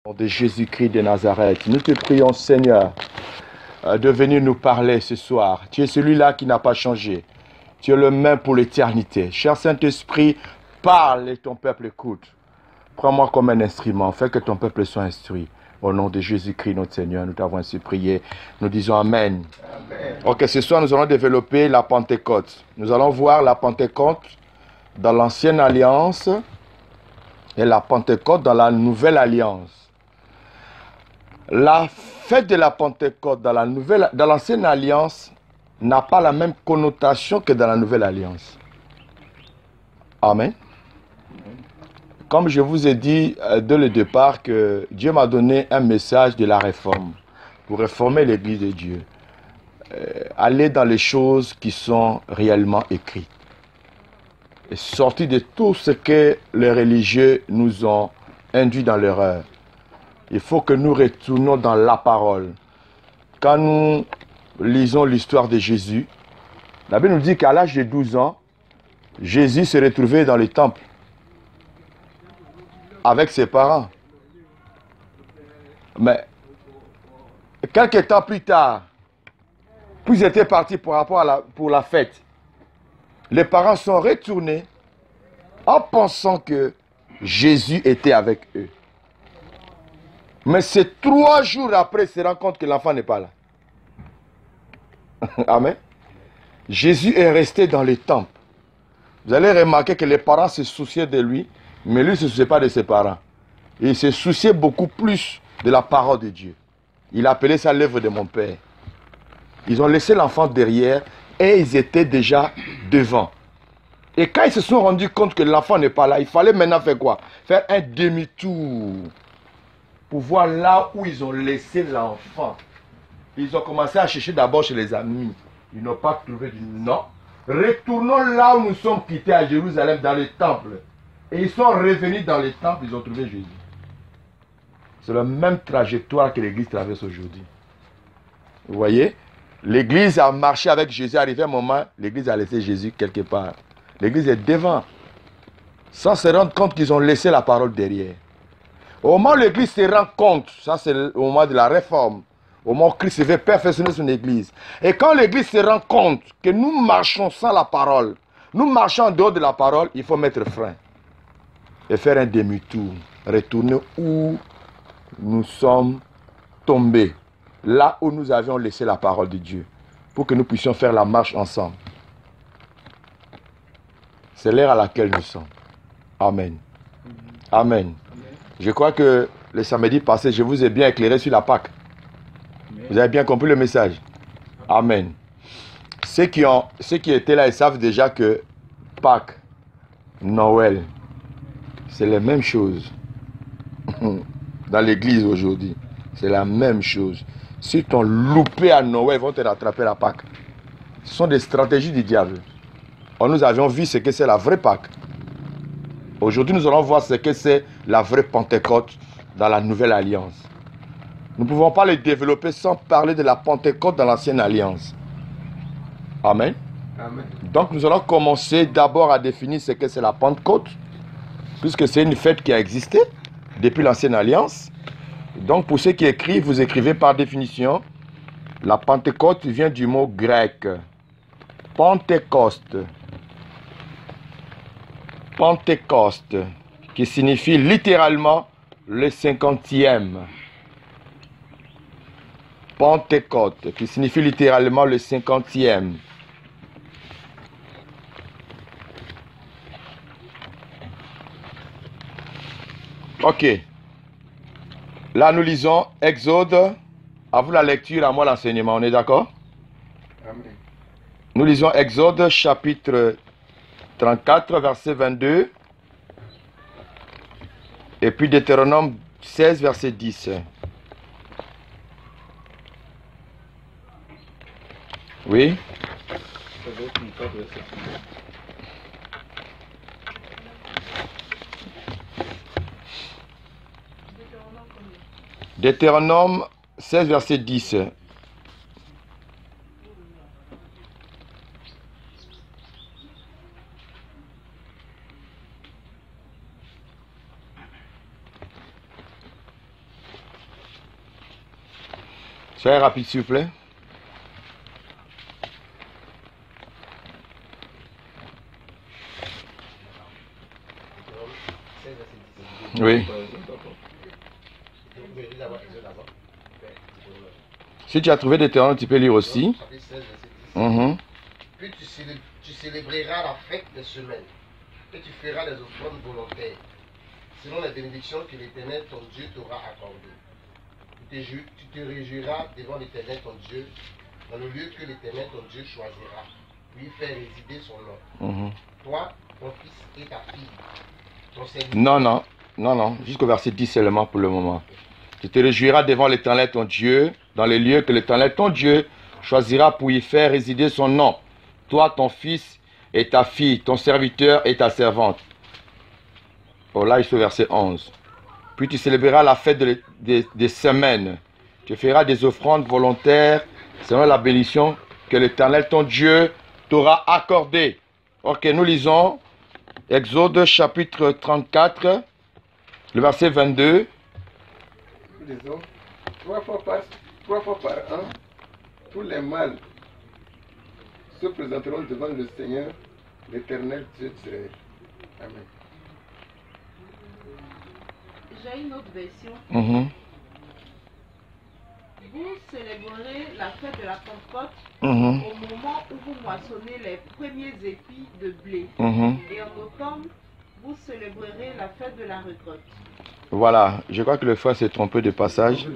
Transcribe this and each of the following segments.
Nom de Jésus-Christ de Nazareth, nous te prions, Seigneur, de venir nous parler ce soir. Tu es celui-là qui n'a pas changé. Tu es le même pour l'éternité. Cher Saint-Esprit, parle et ton peuple écoute. Prends-moi comme un instrument, fais que ton peuple soit instruit. Au nom de Jésus-Christ, notre Seigneur, nous t'avons ainsi prié. Nous disons Amen. Amen. Ok, ce soir, nous allons développer la Pentecôte. Nous allons voir la Pentecôte dans l'Ancienne Alliance et la Pentecôte dans la Nouvelle Alliance. La fête de la Pentecôte dans l'Ancienne Alliance n'a pas la même connotation que dans la Nouvelle Alliance. Amen. Comme je vous ai dit dès le départ que Dieu m'a donné un message de la réforme pour réformer l'Église de Dieu. Aller dans les choses qui sont réellement écrites. Et sortir de tout ce que les religieux nous ont induit dans l'erreur. Il faut que nous retournions dans la parole. Quand nous lisons l'histoire de Jésus, la Bible nous dit qu'à l'âge de 12 ans, Jésus s'est retrouvé dans le temple avec ses parents. Mais quelques temps plus tard, puis ils étaient partis pour la fête. Les parents sont retournés en pensant que Jésus était avec eux. Mais c'est 3 jours après, ils se rendent compte que l'enfant n'est pas là. Amen. Jésus est resté dans le temple. Vous allez remarquer que les parents se souciaient de lui, mais lui ne se souciait pas de ses parents. Et il se souciait beaucoup plus de la parole de Dieu. Il appelait ça l'œuvre de mon Père. Ils ont laissé l'enfant derrière et ils étaient déjà devant. Et quand ils se sont rendus compte que l'enfant n'est pas là, il fallait maintenant faire quoi? Faire un demi-tour pour voir là où ils ont laissé l'enfant. Ils ont commencé à chercher d'abord chez les amis. Ils n'ont pas trouvé du non. Retournons là où nous sommes quittés à Jérusalem, dans le temple. Et ils sont revenus dans le temple, ils ont trouvé Jésus. C'est la même trajectoire que l'Église traverse aujourd'hui. Vous voyez? L'Église a marché avec Jésus. Arrivé un moment, l'Église a laissé Jésus quelque part. L'Église est devant. Sans se rendre compte qu'ils ont laissé la parole derrière. Au moment où l'Église se rend compte, ça c'est au moment de la réforme, au moment où Christ veut perfectionner son Église. Et quand l'Église se rend compte que nous marchons sans la parole, nous marchons en dehors de la parole, il faut mettre frein. Et faire un demi-tour. Retourner où nous sommes tombés. Là où nous avions laissé la parole de Dieu. Pour que nous puissions faire la marche ensemble. C'est l'ère à laquelle nous sommes. Amen. Amen. Je crois que le samedi passé, je vous ai bien éclairé sur la Pâque. Vous avez bien compris le message. Amen. Ceux qui étaient là, ils savent déjà que Pâques, Noël, c'est la même chose. Dans l'église aujourd'hui, c'est la même chose. Si t'ont loupé à Noël, ils vont te rattraper à Pâques. Ce sont des stratégies du diable. Or, nous avions vu ce que c'est la vraie Pâque. Aujourd'hui, nous allons voir ce que c'est la vraie Pentecôte dans la Nouvelle Alliance. Nous ne pouvons pas le développer sans parler de la Pentecôte dans l'Ancienne Alliance. Amen. Amen. Donc, nous allons commencer d'abord à définir ce que c'est la Pentecôte, puisque c'est une fête qui a existé depuis l'Ancienne Alliance. Donc, pour ceux qui écrivent, vous écrivez par définition, la Pentecôte vient du mot grec, Pentecôste. Pentecôste, qui signifie littéralement le 50e. Pentecôte, qui signifie littéralement le 50e. Ok. Là, nous lisons Exode. À vous la lecture, à moi l'enseignement. On est d'accord? Amen. Nous lisons Exode chapitre 34, verset 22. Et puis Deutéronome 16, verset 10. Oui? Deutéronome 16, verset 10. Soyez rapide, s'il vous plaît. Oui. Si tu as trouvé des terrains, tu peux lire aussi. Puis tu célébreras la fête des semaines, et tu feras des offrandes volontaires, selon les bénédictions que l'Éternel ton Dieu t'aura accordées. Tu te réjouiras devant l'Éternel ton Dieu, dans le lieu que l'Éternel ton Dieu choisira, pour y faire résider son nom. Toi, ton fils et ta fille, ton serviteur. Non, jusqu'au verset 10 seulement pour le moment. Tu te réjouiras devant l'Éternel ton Dieu, dans les lieux que l'Éternel ton Dieu choisira pour y faire résider son nom. Toi, ton fils et ta fille, ton serviteur et ta servante. Oh là, il est au verset 11. Puis tu célébreras la fête des semaines. Tu feras des offrandes volontaires selon la bénédiction que l'Éternel ton Dieu t'aura accordée. Ok, nous lisons Exode chapitre 34, le verset 22. Nous lisons 3 fois par an, tous les mâles se présenteront devant le Seigneur, l'Éternel Dieu d'Israël. Amen. J'ai une autre version. Vous célébrerez la fête de la Pentecôte au moment où vous moissonnez les premiers épis de blé. Et en automne, vous célébrerez la fête de la récolte. Voilà, je crois que le frère s'est trompé de passage.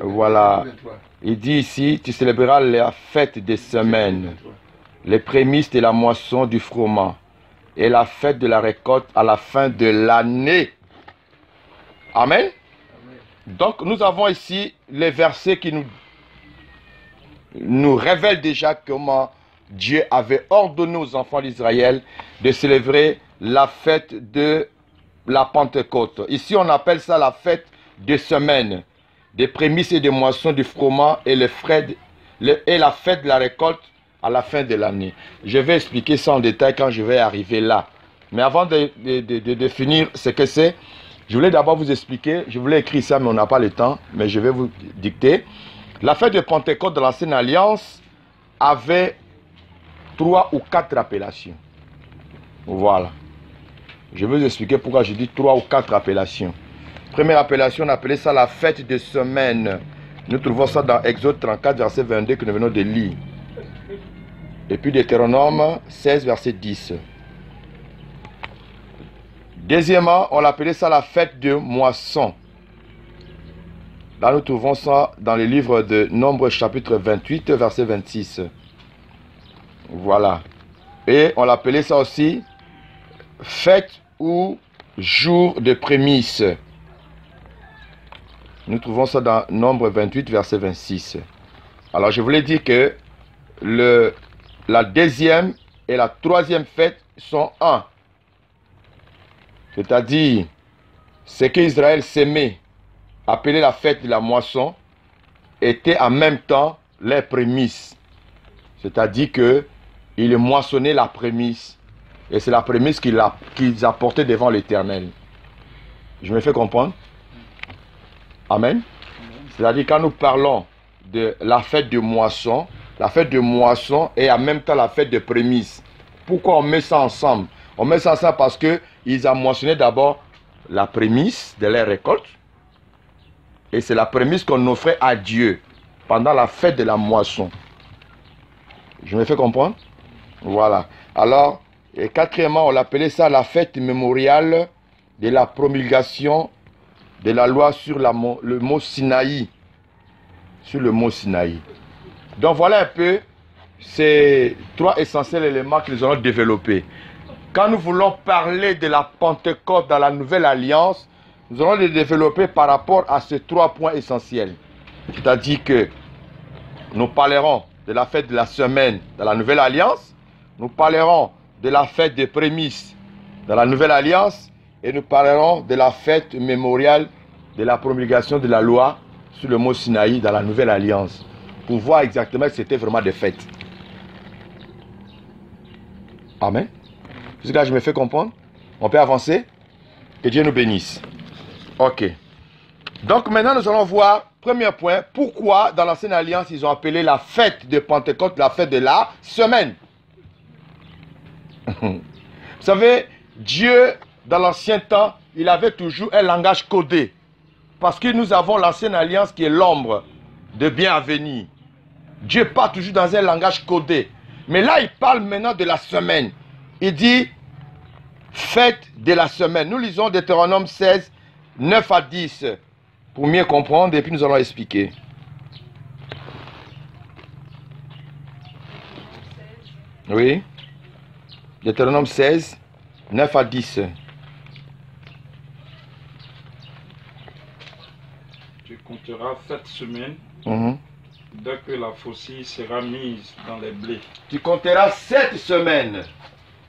Voilà, il dit ici, tu célébreras la fête des semaines, les prémices de la moisson du froment et la fête de la récolte à la fin de l'année. Amen. Donc nous avons ici les versets qui nous révèlent déjà comment Dieu avait ordonné aux enfants d'Israël de célébrer la fête de la Pentecôte. Ici on appelle ça la fête des semaines, des prémices et des moissons du froment et la fête de la récolte à la fin de l'année. Je vais expliquer ça en détail quand je vais arriver là. Mais avant de définir ce que c'est, je voulais d'abord vous expliquer, je voulais écrire ça mais on n'a pas le temps, mais je vais vous dicter. La fête de Pentecôte de l'Ancienne Alliance avait 3 ou 4 appellations. Voilà. Je vais vous expliquer pourquoi je dis 3 ou 4 appellations. Première appellation, on appelait ça la fête de semaine. Nous trouvons ça dans Exode 34, verset 22 que nous venons de lire. Et puis Deutéronome 16, verset 10. Deuxièmement, on appelait ça la fête de moisson. Là, nous trouvons ça dans le livre de Nombre, chapitre 28, verset 26. Voilà. Et on l'appelait ça aussi fête ou jour de prémices. Nous trouvons ça dans Nombre 28, verset 26. Alors, je voulais dire que la deuxième et la troisième fête sont un. C'est-à-dire, ce qu'Israël s'aimait appeler la fête de la moisson était en même temps les prémices. C'est-à-dire qu'ils moissonnaient la prémisse. Et c'est la prémisse qu'ils apportaient devant l'Éternel. Je me fais comprendre? Amen. C'est-à-dire quand nous parlons de la fête de moisson est en même temps la fête de prémices. Pourquoi on met ça ensemble? On met ça ensemble parce qu'ils ont moissonné d'abord la prémisse de leur récolte. Et c'est la prémisse qu'on offrait à Dieu pendant la fête de la moisson. Je me fais comprendre? Voilà. Alors, et quatrièmement, on appelait ça la fête mémoriale de la promulgation de la loi sur le mont Sinaï. Sur le mont Sinaï. Donc voilà un peu ces 3 essentiels éléments que nous allons développer. Quand nous voulons parler de la Pentecôte dans la Nouvelle Alliance, nous allons les développer par rapport à ces 3 points essentiels. C'est-à-dire que nous parlerons de la fête de la semaine dans la Nouvelle Alliance, nous parlerons de la fête des prémices dans la Nouvelle Alliance et nous parlerons de la fête mémoriale de la promulgation de la loi sur le mont Sinaï dans la Nouvelle Alliance pour voir exactement que c'était vraiment des fêtes. Amen. Jusque-là, je me fais comprendre. On peut avancer. Que Dieu nous bénisse. Ok. Donc maintenant, nous allons voir premier point, pourquoi dans l'Ancienne Alliance, ils ont appelé la fête de Pentecôte la fête de la semaine? Vous savez, Dieu, dans l'Ancien temps, il avait toujours un langage codé. Parce que nous avons l'Ancienne Alliance qui est l'ombre de bien à venir. Dieu parle toujours dans un langage codé. Mais là, il parle maintenant de la semaine. Il dit, fête de la semaine. Nous lisons Deutéronome 16, 9 à 10. Pour mieux comprendre, et puis nous allons expliquer. Oui. Deutéronome 16, 9 à 10. Tu compteras 7 semaines dès que la faucille sera mise dans les blés. Tu compteras 7 semaines.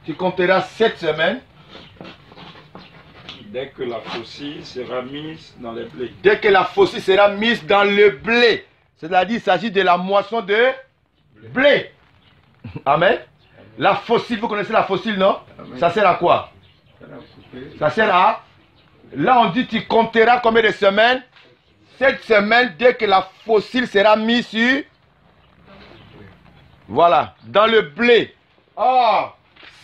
Tu compteras 7 semaines. Dès que la faucille sera mise dans les blés. Dès que la faucille sera mise dans le blé. C'est-à-dire, il s'agit de la moisson de blé. Amen. La faucille, vous connaissez la faucille, non? Amen. Ça sert à quoi? Ça sert à... Là, on dit, tu compteras combien de semaines? 7 semaines, dès que la faucille sera mise sur... Voilà, dans le blé. Oh,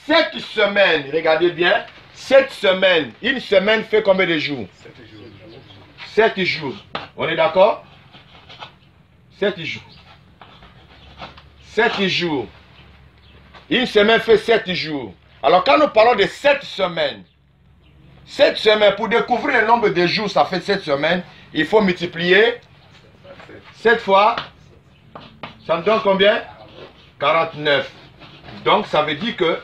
7 semaines, regardez bien. 7 semaines. Une semaine fait combien de jours? 7 jours. On est d'accord? 7 jours. 7 jours. Une semaine fait 7 jours. Alors quand nous parlons de 7 semaines, 7 semaines, pour découvrir le nombre de jours, ça fait 7 semaines, il faut multiplier 7 fois. Ça me donne combien? 49. Donc ça veut dire que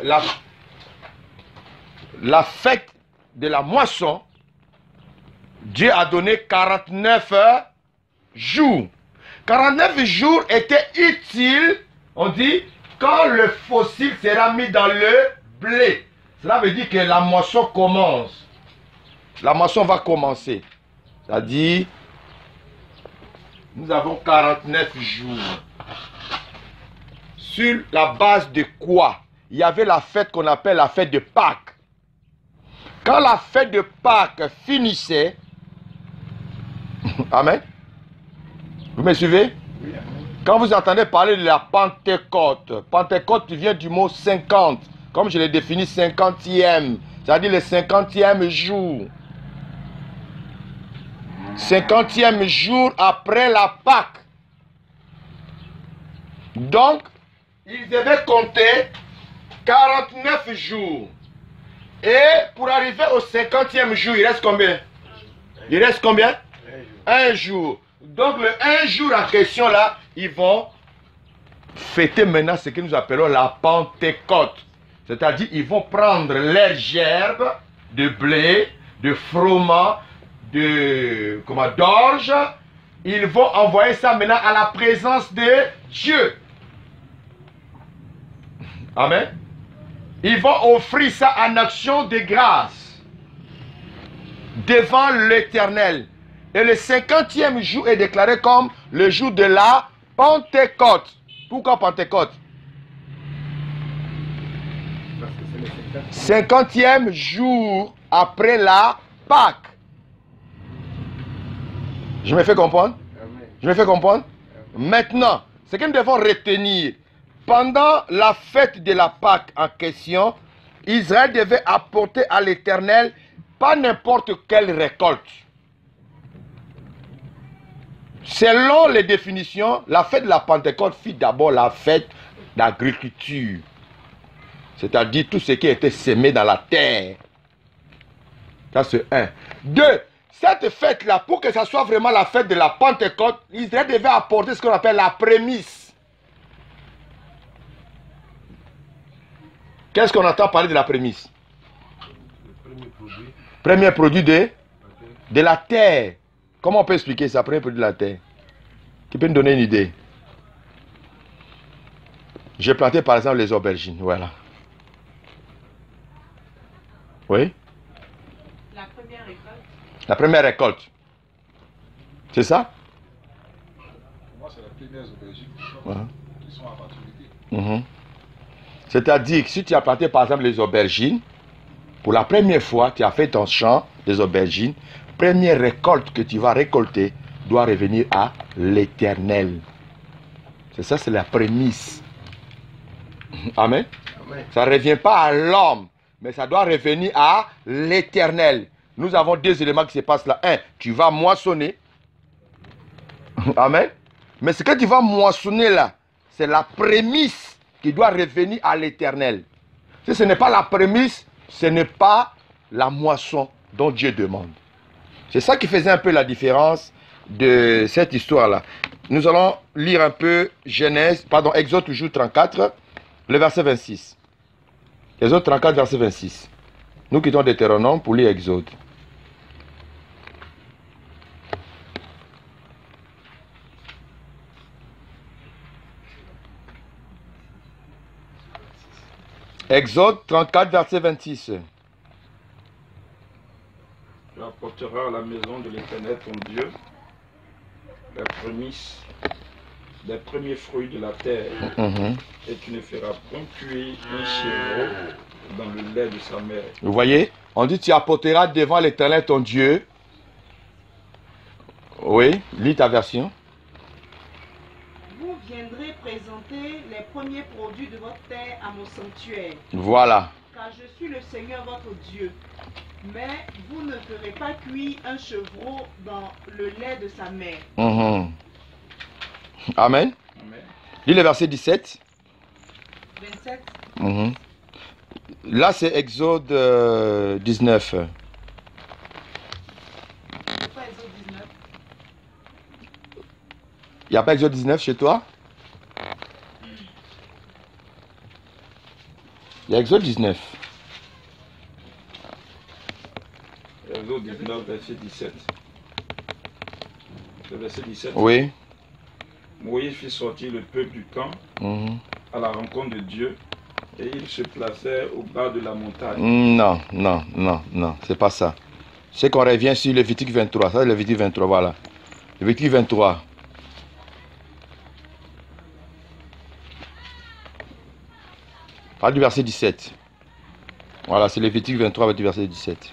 la fête de la moisson, Dieu a donné 49 jours. 49 jours étaient utiles, on dit, quand le fossile sera mis dans le blé. Cela veut dire que la moisson commence. La moisson va commencer. C'est-à-dire, nous avons 49 jours. Sur la base de quoi? Il y avait la fête qu'on appelle la fête de Pâques. Quand la fête de Pâques finissait, Amen. Vous me suivez? Quand vous entendez parler de la Pentecôte, Pentecôte vient du mot 50, comme je l'ai défini, 50e, c'est-à-dire le 50e jour. 50e jour après la Pâque. Donc, ils devaient compter 49 jours. Et pour arriver au 50e jour, il reste combien? Il reste combien? Un jour. Donc le un jour en question là, ils vont fêter maintenant ce que nous appelons la Pentecôte. C'est-à-dire ils vont prendre leurs gerbes de blé, de froment, d'orge. Ils vont envoyer ça maintenant à la présence de Dieu. Amen. Ils vont offrir ça en action de grâce devant l'Éternel. Et le 50e jour est déclaré comme le jour de la Pentecôte. Pourquoi Pentecôte? 50e jour après la Pâque. Je me fais comprendre? Je me fais comprendre? Maintenant, ce que nous devons retenir, pendant la fête de la Pâque en question, Israël devait apporter à l'Éternel pas n'importe quelle récolte. Selon les définitions, la fête de la Pentecôte fut d'abord la fête d'agriculture. C'est-à-dire tout ce qui était semé dans la terre. Ça c'est un. Deux, cette fête-là, pour que ça soit vraiment la fête de la Pentecôte, Israël devait apporter ce qu'on appelle la prémisse. Qu'est-ce qu'on entend parler de la prémisse? Premier produit de la terre. Comment on peut expliquer ça, premier produit de la terre? Qui peut nous donner une idée? J'ai planté par exemple les aubergines, voilà. Oui? La première récolte. La première récolte. C'est ça? Pour moi, c'est la première aubergine qui sont à maturité. C'est-à-dire que si tu as planté par exemple les aubergines, pour la première fois, tu as fait ton champ des aubergines, première récolte que tu vas récolter, doit revenir à l'Éternel. C'est ça, c'est la prémisse. Amen. Amen. Ça ne revient pas à l'homme, mais ça doit revenir à l'Éternel. Nous avons deux éléments qui se passent là. Un, tu vas moissonner. Amen. Mais ce que tu vas moissonner là, c'est la prémisse qui doit revenir à l'Éternel. Si ce n'est pas la prémisse, ce n'est pas la moisson dont Dieu demande. C'est ça qui faisait un peu la différence de cette histoire-là. Nous allons lire un peu Exode toujours 34, le verset 26. Exode 34, verset 26. Nous quittons Deutéronome pour lire Exode. Exode 34, verset 26. Tu apporteras à la maison de l'Éternel ton Dieu la prémisse des premiers fruits de la terre, et tu ne feras point cuire un chevreau dans le lait de sa mère. Vous voyez, on dit tu apporteras devant l'Éternel ton Dieu. Oui, lis ta version. Vous viendrez présenter les premiers produits de votre terre à mon sanctuaire. Voilà. Car je suis le Seigneur votre Dieu. Mais vous ne ferez pas cuire un chevreau dans le lait de sa mère. Amen. Amen. Lis le verset 17. 27. Là, c'est Exode 19. C'est pas Exode 19. Il n'y a pas Exode 19 chez toi? Il y a Exode 19. Exode 19, verset 17. Le verset 17. Oui. Moïse fit sortir le peuple du camp à la rencontre de Dieu, et il se plaçait au bas de la montagne. Non, c'est pas ça. C'est qu'on revient sur Lévitique 23. Ça, c'est Lévitique 23, voilà. Lévitique 23. Parle du verset 17. Voilà, c'est Lévitique 23, du verset 17.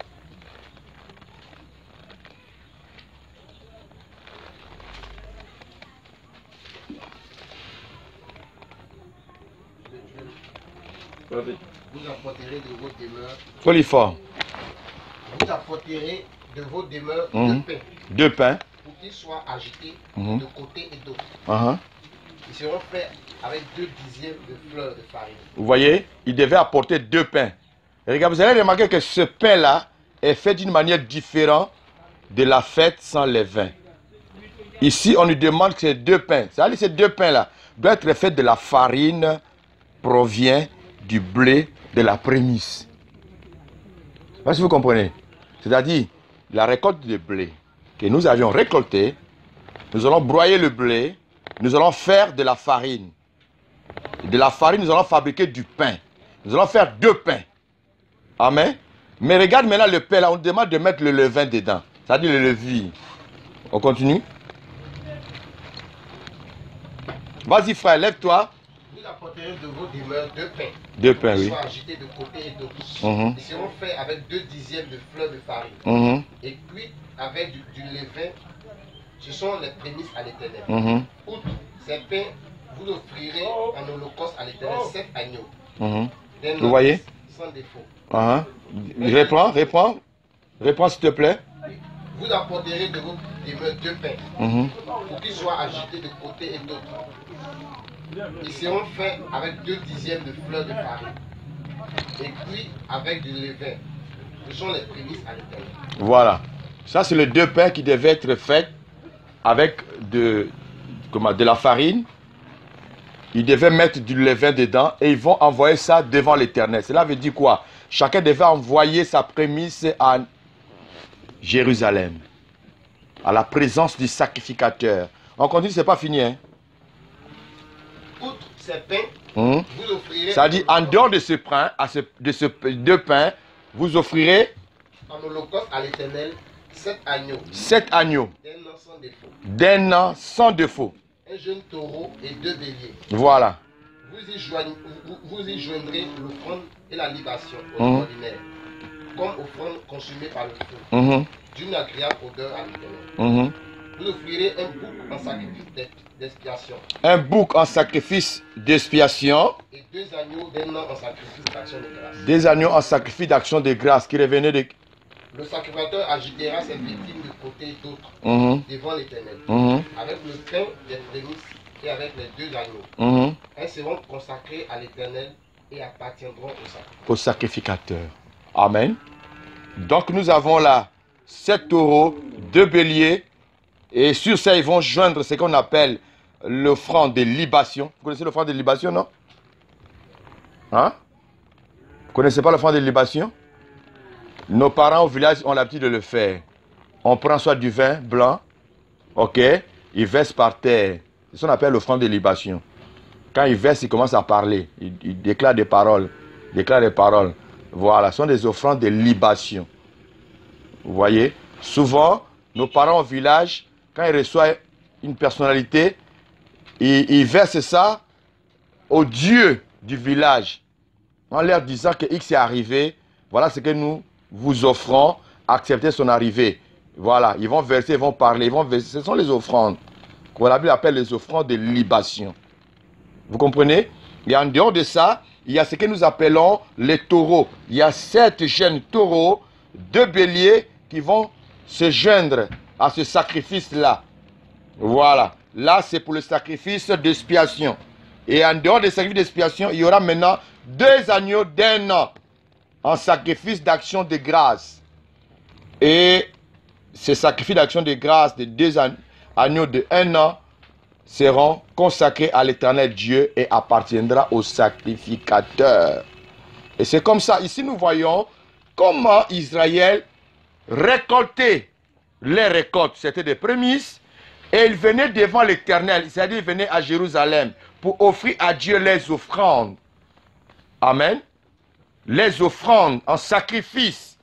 Vous apporterez de vos demeures. Sois fort. Vous apporterez de vos demeures Deux pains. pour qu'ils soient agités de côté et d'autre. Ils seront faits avec 2 dixièmes de fleurs de farine. Vous voyez, il devait apporter 2 pains. Et regarde, vous allez remarquer que ce pain-là est fait d'une manière différente de la fête sans levain. Ici, on lui demande que ces 2 pains, c'est-à-dire ces 2 pains-là, doivent être faits de la farine, provient du blé de la prémisse. Je ne sais pas si vous comprenez. C'est-à-dire, la récolte de blé que nous avions récoltée, nous allons broyer le blé, nous allons faire de la farine. De la farine, nous allons fabriquer du pain. Nous allons faire 2 pains. Amen. Mais regarde maintenant le pain là, on demande de mettre le levain dedans. C'est-à-dire le levier. On continue. Vas-y frère, lève-toi. Vous apporterez de vos demeures 2 pains. 2 pains, Ils oui. soient agités de côté et d'autre. Ils seront faits avec 2 dixièmes de fleurs de farine. Et cuits avec du levain. Ce sont les prémices à l'Éternel. Outre ces pains, vous offrirez en holocauste à l'Éternel 7 agneaux. Vous voyez? Sans défaut. Réponds s'il te plaît. Vous apporterez de vos demeures 2 pains pour qu'ils soient agités de côté et d'autre. Ils seront faits avec 2 dixièmes de fleurs de farine et cuits avec du levain. Ce sont les prémices à l'Éternel. Voilà. Ça, c'est les 2 pains qui devaient être faits avec de la farine. Ils devaient mettre du levain dedans et ils vont envoyer ça devant l'Éternel. Cela veut dire quoi? Chacun devait envoyer sa prémisse à Jérusalem, à la présence du sacrificateur. On continue, c'est pas fini. Hein? Outre ces pains, vous offrirez... Ça dit, en dehors de ce pain, de ce 2 pains, vous offrirez en holocauste à l'Éternel 7 agneaux. 7 agneaux. D'un an sans défaut. D'un an sans défaut. Un jeune taureau et 2 béliers. Voilà. Vous y joindrez l'offrande et la libation ordinaire, comme offrande consumée par le feu, d'une agréable odeur à l'Éternel. vous offrirez un bouc en sacrifice d'expiation. Un bouc en sacrifice d'expiation. Et 2 agneaux d'1 an en sacrifice d'action de grâce. 2 agneaux en sacrifice d'action de grâce qui revenaient de... Le sacrificateur agitera cette victime de côté et d'autre devant l'Éternel, avec le pain des prémices et avec les 2 agneaux. Elles seront consacrées à l'Éternel et appartiendront au sacrificateur. Amen. Donc nous avons là 7 taureaux, 2 béliers, et sur ça ils vont joindre ce qu'on appelle l'offrande de libation. Vous connaissez l'offrande de libation, non? Hein? Vous connaissez pas l'offrande de libation? Nos parents au village ont l'habitude de le faire. On prend soit du vin blanc, ok, ils versent par terre. C'est ce qu'on appelle l'offrande de libation. Quand ils versent, ils commencent à parler. Ils déclarent des paroles. Voilà, ce sont des offrandes de libation. Vous voyez? Souvent, nos parents au village, quand ils reçoivent une personnalité, ils versent ça au Dieu du village. En leur disant que X est arrivé, voilà ce que nous vous offrons, acceptez son arrivée. Voilà, ils vont verser, ils vont parler, ce sont les offrandes, qu'on appelle les offrandes de libation. Vous comprenez? Et en dehors de ça, il y a ce que nous appelons les taureaux. Il y a 7 jeunes taureaux, 2 béliers qui vont se joindre à ce sacrifice-là. Voilà, là c'est pour le sacrifice d'expiation. Et en dehors des sacrifices d'expiation, il y aura maintenant 2 agneaux d'1 an en sacrifice d'action de grâce. Et ces sacrifices d'action de grâce de 2 agneaux de 1 an seront consacrés à l'Éternel Dieu et appartiendra au sacrificateur. Et c'est comme ça, ici nous voyons comment Israël récoltait les récoltes. C'était des prémices et ils venaient devant l'Éternel, c'est-à-dire ils venaient à Jérusalem pour offrir à Dieu les offrandes. Amen. Les offrandes en sacrifice.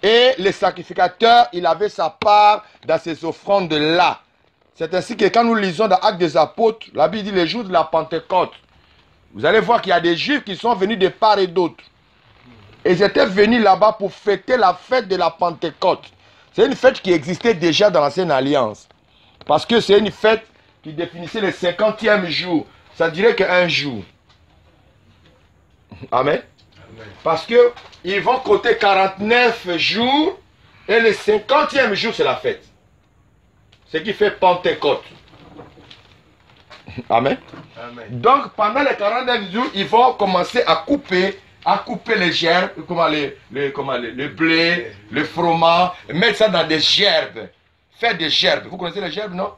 Et le sacrificateur, il avait sa part dans ces offrandes-là. C'est ainsi que quand nous lisons dans Actes des Apôtres, la Bible dit les jours de la Pentecôte. Vous allez voir qu'il y a des Juifs qui sont venus de part et d'autre. Et ils étaient venus là-bas pour fêter la fête de la Pentecôte. C'est une fête qui existait déjà dans l'Ancienne Alliance. Parce que c'est une fête qui définissait le 50e jour. Ça dirait qu'un jour. Amen. Parce qu'ils vont compter 49 jours et le 50e jour, c'est la fête. Ce qui fait Pentecôte. Amen. Amen. Donc, pendant les 49 jours, ils vont commencer à couper les gerbes, le blé, le froment, mettre ça dans des gerbes. Faire des gerbes. Vous connaissez les gerbes, non?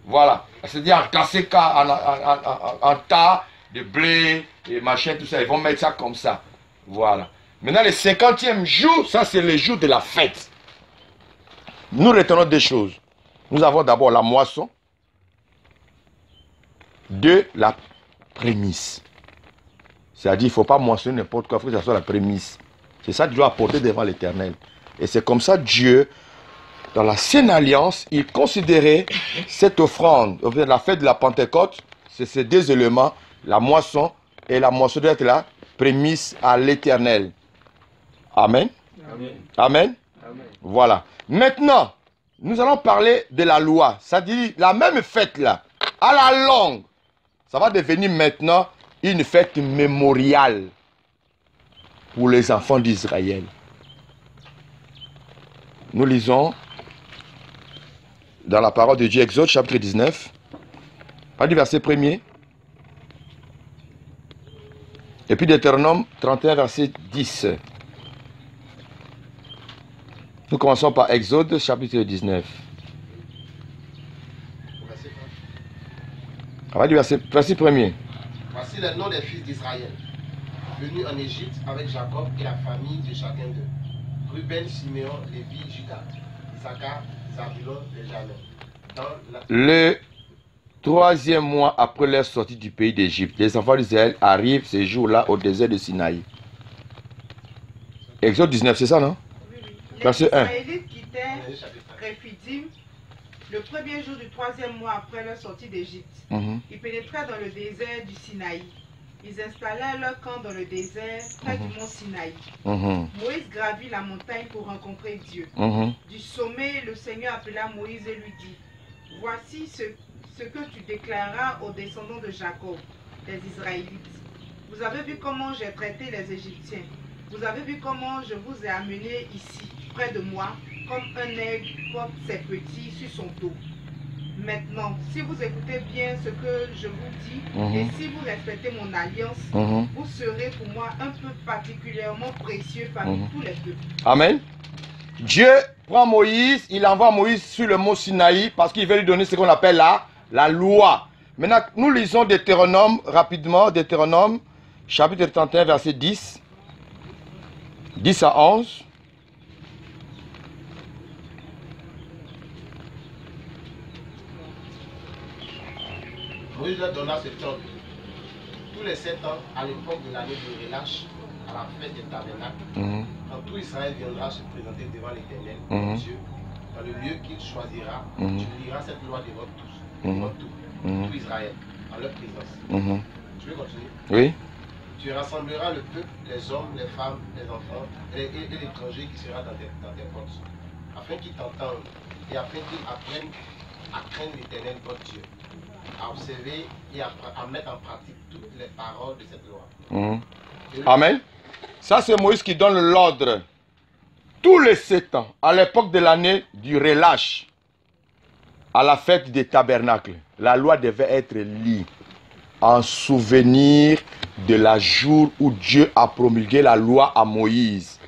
Voilà. C'est-à-dire entasser en tas de blé, et machin, tout ça. Ils vont mettre ça comme ça. Voilà. Maintenant, le 50e jour, ça c'est le jour de la fête. Nous retenons 2 choses. Nous avons d'abord la moisson. 2, la prémisse. C'est-à-dire qu'il ne faut pas moissonner n'importe quoi, il faut que ça soit la prémisse. C'est ça que tu dois apporter devant l'Éternel. Et c'est comme ça Dieu, dans la Sainte Alliance, il considérait cette offrande, la fête de la Pentecôte, c'est ces 2 éléments, la moisson, et la moisson doit être la prémisse à l'Éternel. Amen. Amen. Amen. Amen. Voilà. Maintenant, nous allons parler de la loi. C'est-à-dire, la même fête-là, à la longue, ça va devenir maintenant une fête mémoriale pour les enfants d'Israël. Nous lisons dans la parole de Dieu, Exode chapitre 19, du verset 1er, et puis Deutéronome 31, verset 10. Nous commençons par Exode chapitre 19. Du verset 1er. Voici les noms des fils d'Israël, venus en Égypte avec Jacob et la famille de chacun d'eux. Ruben, Siméon, Lévi, Judas, Issachar, Zabulon, Benjamin. Le 3e mois après leur sortie du pays d'Égypte, les enfants d'Israël arrivent ce jour-là au désert de Sinaï. Exode 19, c'est ça, non? Oui. Les Verset 1. Israélites quittèrent Rephidim le 1er jour du 3e mois après leur sortie d'Égypte. Ils pénétrèrent dans le désert du Sinaï. Ils installèrent leur camp dans le désert, près du mont Sinaï. Moïse gravit la montagne pour rencontrer Dieu. Du sommet, le Seigneur appela Moïse et lui dit: voici ce que tu déclareras aux descendants de Jacob, des Israélites. Vous avez vu comment j'ai traité les Égyptiens. Vous avez vu comment je vous ai amenés ici, près de moi, comme un aigle porte ses petits sur son dos. Maintenant, si vous écoutez bien ce que je vous dis, et si vous respectez mon alliance, vous serez pour moi un peuple particulièrement précieux parmi tous les peuples. Amen. Dieu prend Moïse, il envoie Moïse sur le mont Sinaï parce qu'il veut lui donner ce qu'on appelle la loi. Maintenant, nous lisons Deutéronome rapidement, Deutéronome, chapitre 31, verset 10. 10 à 11. Moïse leur donna cet ordre. Tous les 7 ans, à l'époque de l'année de relâche, à la fête des tabernacles, quand tout Israël viendra se présenter devant l'Éternel, Dieu, dans le lieu qu'il choisira, tu liras cette loi devant tous, devant tout Israël, en leur présence. Tu veux continuer? Oui. Tu rassembleras le peuple, les hommes, les femmes, les enfants et l'étranger qui sera dans tes portes, afin qu'ils t'entendent et afin qu'ils apprennent à craindre l'Éternel votre Dieu, à observer et à mettre en pratique toutes les paroles de cette loi. Amen. Ça, c'est Moïse qui donne l'ordre. Tous les 7 ans, à l'époque de l'année du relâche, à la fête des tabernacles, la loi devait être lue en souvenir de la jour où Dieu a promulgué la loi à Moïse.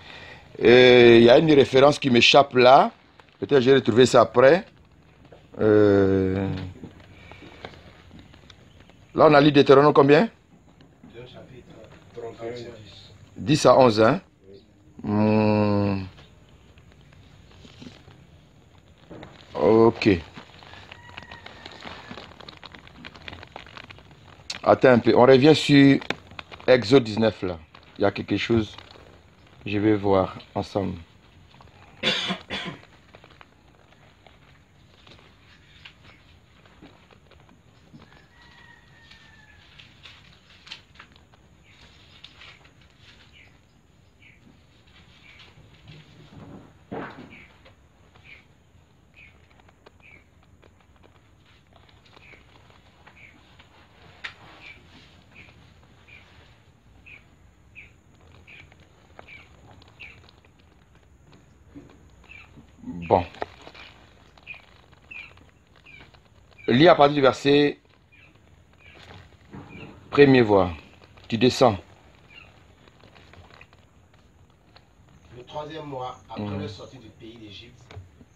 Il y a une référence qui m'échappe là. Peut-être j'ai retrouvé ça après. Là, on a lu Deutéronome combien? 10 à 11, hein? Ok. Attends un peu. On revient sur Exode 19, là. Il y a quelque chose. Je vais voir ensemble. Bon. Lis à partir du verset premier voix. Tu descends. Le 3e mois, après leur sortie du pays d'Égypte,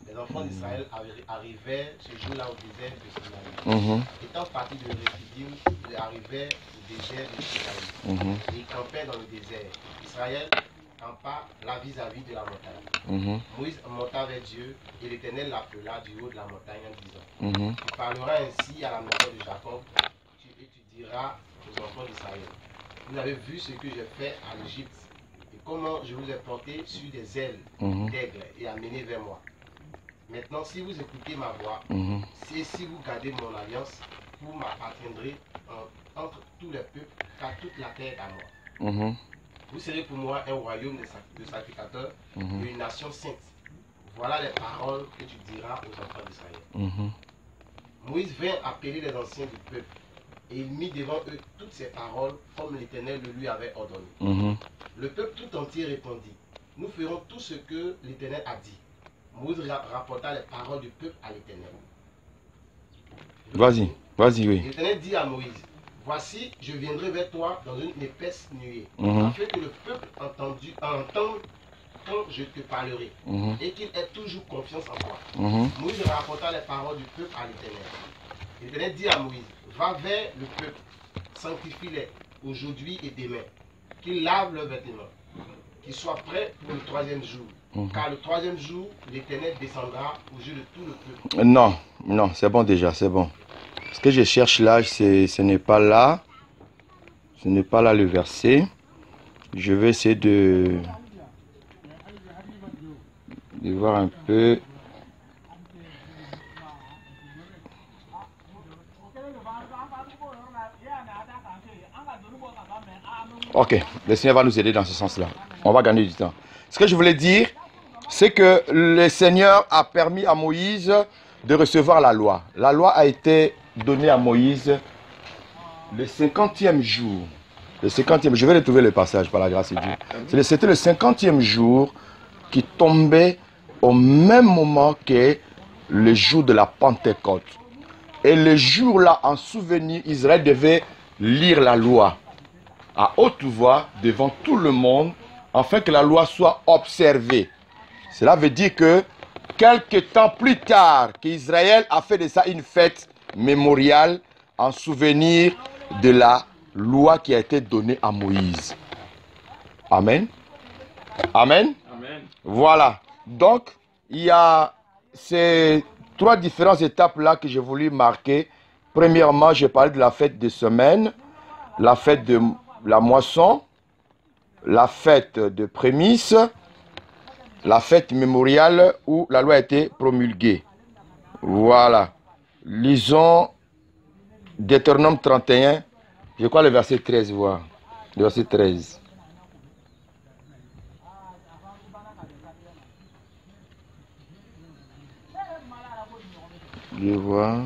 les enfants d'Israël arrivaient ce jour-là au désert de Sinaï. Étant partis de Rephidim, ils arrivaient au désert de Sinaï. Ils campaient dans le désert. Israël campa là vis-à-vis de la montagne. Moïse monta vers Dieu et l'Éternel l'appela du haut de la montagne en disant, tu parleras ainsi à la maison de Jacob et tu diras aux enfants d'Israël, vous avez vu ce que j'ai fait à l'Égypte et comment je vous ai porté sur des ailes d'aigle et amené vers moi. Maintenant, si vous écoutez ma voix, si vous gardez mon alliance, vous m'appartiendrez entre tous les peuples, car toute la terre est à moi. Vous serez pour moi un royaume de sacrificateurs et une nation sainte. Voilà les paroles que tu diras aux enfants d'Israël. Moïse vint appeler les anciens du peuple et il mit devant eux toutes ces paroles comme l'Éternel le lui avait ordonné. Le peuple tout entier répondit, nous ferons tout ce que l'Éternel a dit. Moïse rapporta les paroles du peuple à l'Éternel. Vas-y, oui. L'Éternel dit à Moïse, voici, je viendrai vers toi dans une épaisse nuée, afin que le peuple entende quand je te parlerai, et qu'il ait toujours confiance en toi. Moïse rapporta les paroles du peuple à l'Éternel. L'Éternel dit à Moïse, va vers le peuple, sanctifie-les aujourd'hui et demain, qu'ils lavent leurs vêtements, qu'ils soient prêts pour le 3e jour. Car le 3e jour, l'Éternel descendra au jeu de tout le peuple. Non, c'est bon déjà, c'est bon. Ce que je cherche là, ce n'est pas là. Ce n'est pas là le verset. Je vais essayer de voir un peu. Ok, le Seigneur va nous aider dans ce sens-là. On va gagner du temps. Ce que je voulais dire, c'est que le Seigneur a permis à Moïse de recevoir la loi. La loi a été donnée à Moïse le 50e jour. Le 50e, je vais retrouver le passage par la grâce de Dieu. C'était le 50e jour qui tombait au même moment que le jour de la Pentecôte. Et le jour-là, en souvenir, Israël devait lire la loi à haute voix devant tout le monde, afin que la loi soit observée. Cela veut dire que quelques temps plus tard, qu'Israël a fait de ça une fête mémoriale en souvenir de la loi qui a été donnée à Moïse. Amen. Amen. Amen. Voilà. Donc, il y a ces trois différentes étapes-là que j'ai voulu marquer. Premièrement, j'ai parlé de la fête des semaines, la fête de la moisson, la fête de prémices, la fête mémoriale où la loi a été promulguée. Voilà. Lisons Deutéronome 31, je crois le verset 13, voir. Le verset 13. Je vois.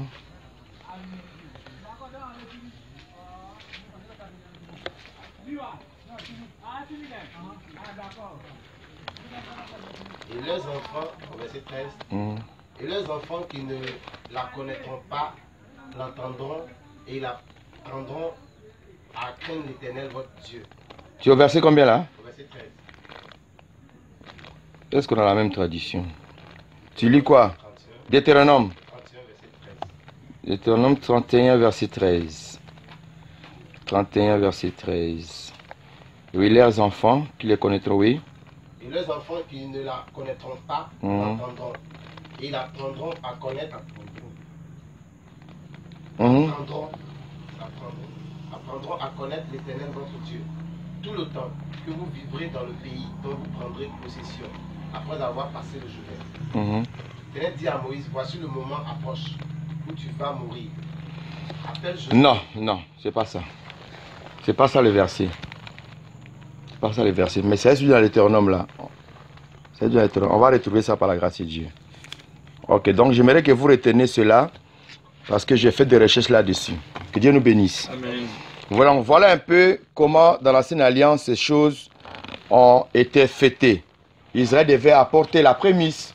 Et leurs enfants, au verset 13, et leurs enfants qui ne la connaîtront pas, l'entendront et la prendront à craindre l'Éternel votre Dieu. Tu es au verset combien là? Au verset 13. Est-ce qu'on a la même tradition? Tu lis quoi? 31, Deutéronome. 31, verset 13. Deutéronome 31, verset 13. 31, verset 13. Oui, leurs enfants qui les connaîtront, oui. Et leurs enfants qui ne la connaîtront pas, l'entendront et la prendront à connaître, apprendront à connaître l'Éternel votre Dieu tout le temps que vous vivrez dans le pays dont vous prendrez possession après avoir passé le Jourdain. L'Éternel dit à Moïse, voici le moment approche où tu vas mourir. Appelle Josué. Non, non, c'est pas ça. C'est pas ça le verset. C'est pas ça le verset. Mais c'est celui dans l'Hétéronome là. C'est du Hétéronome. On va retrouver ça par la grâce de Dieu. Ok, donc j'aimerais que vous reteniez cela parce que j'ai fait des recherches là-dessus. Que Dieu nous bénisse. Amen. Voilà un peu comment dans l'Ancienne Alliance ces choses ont été fêtées. Israël devait apporter la prémisse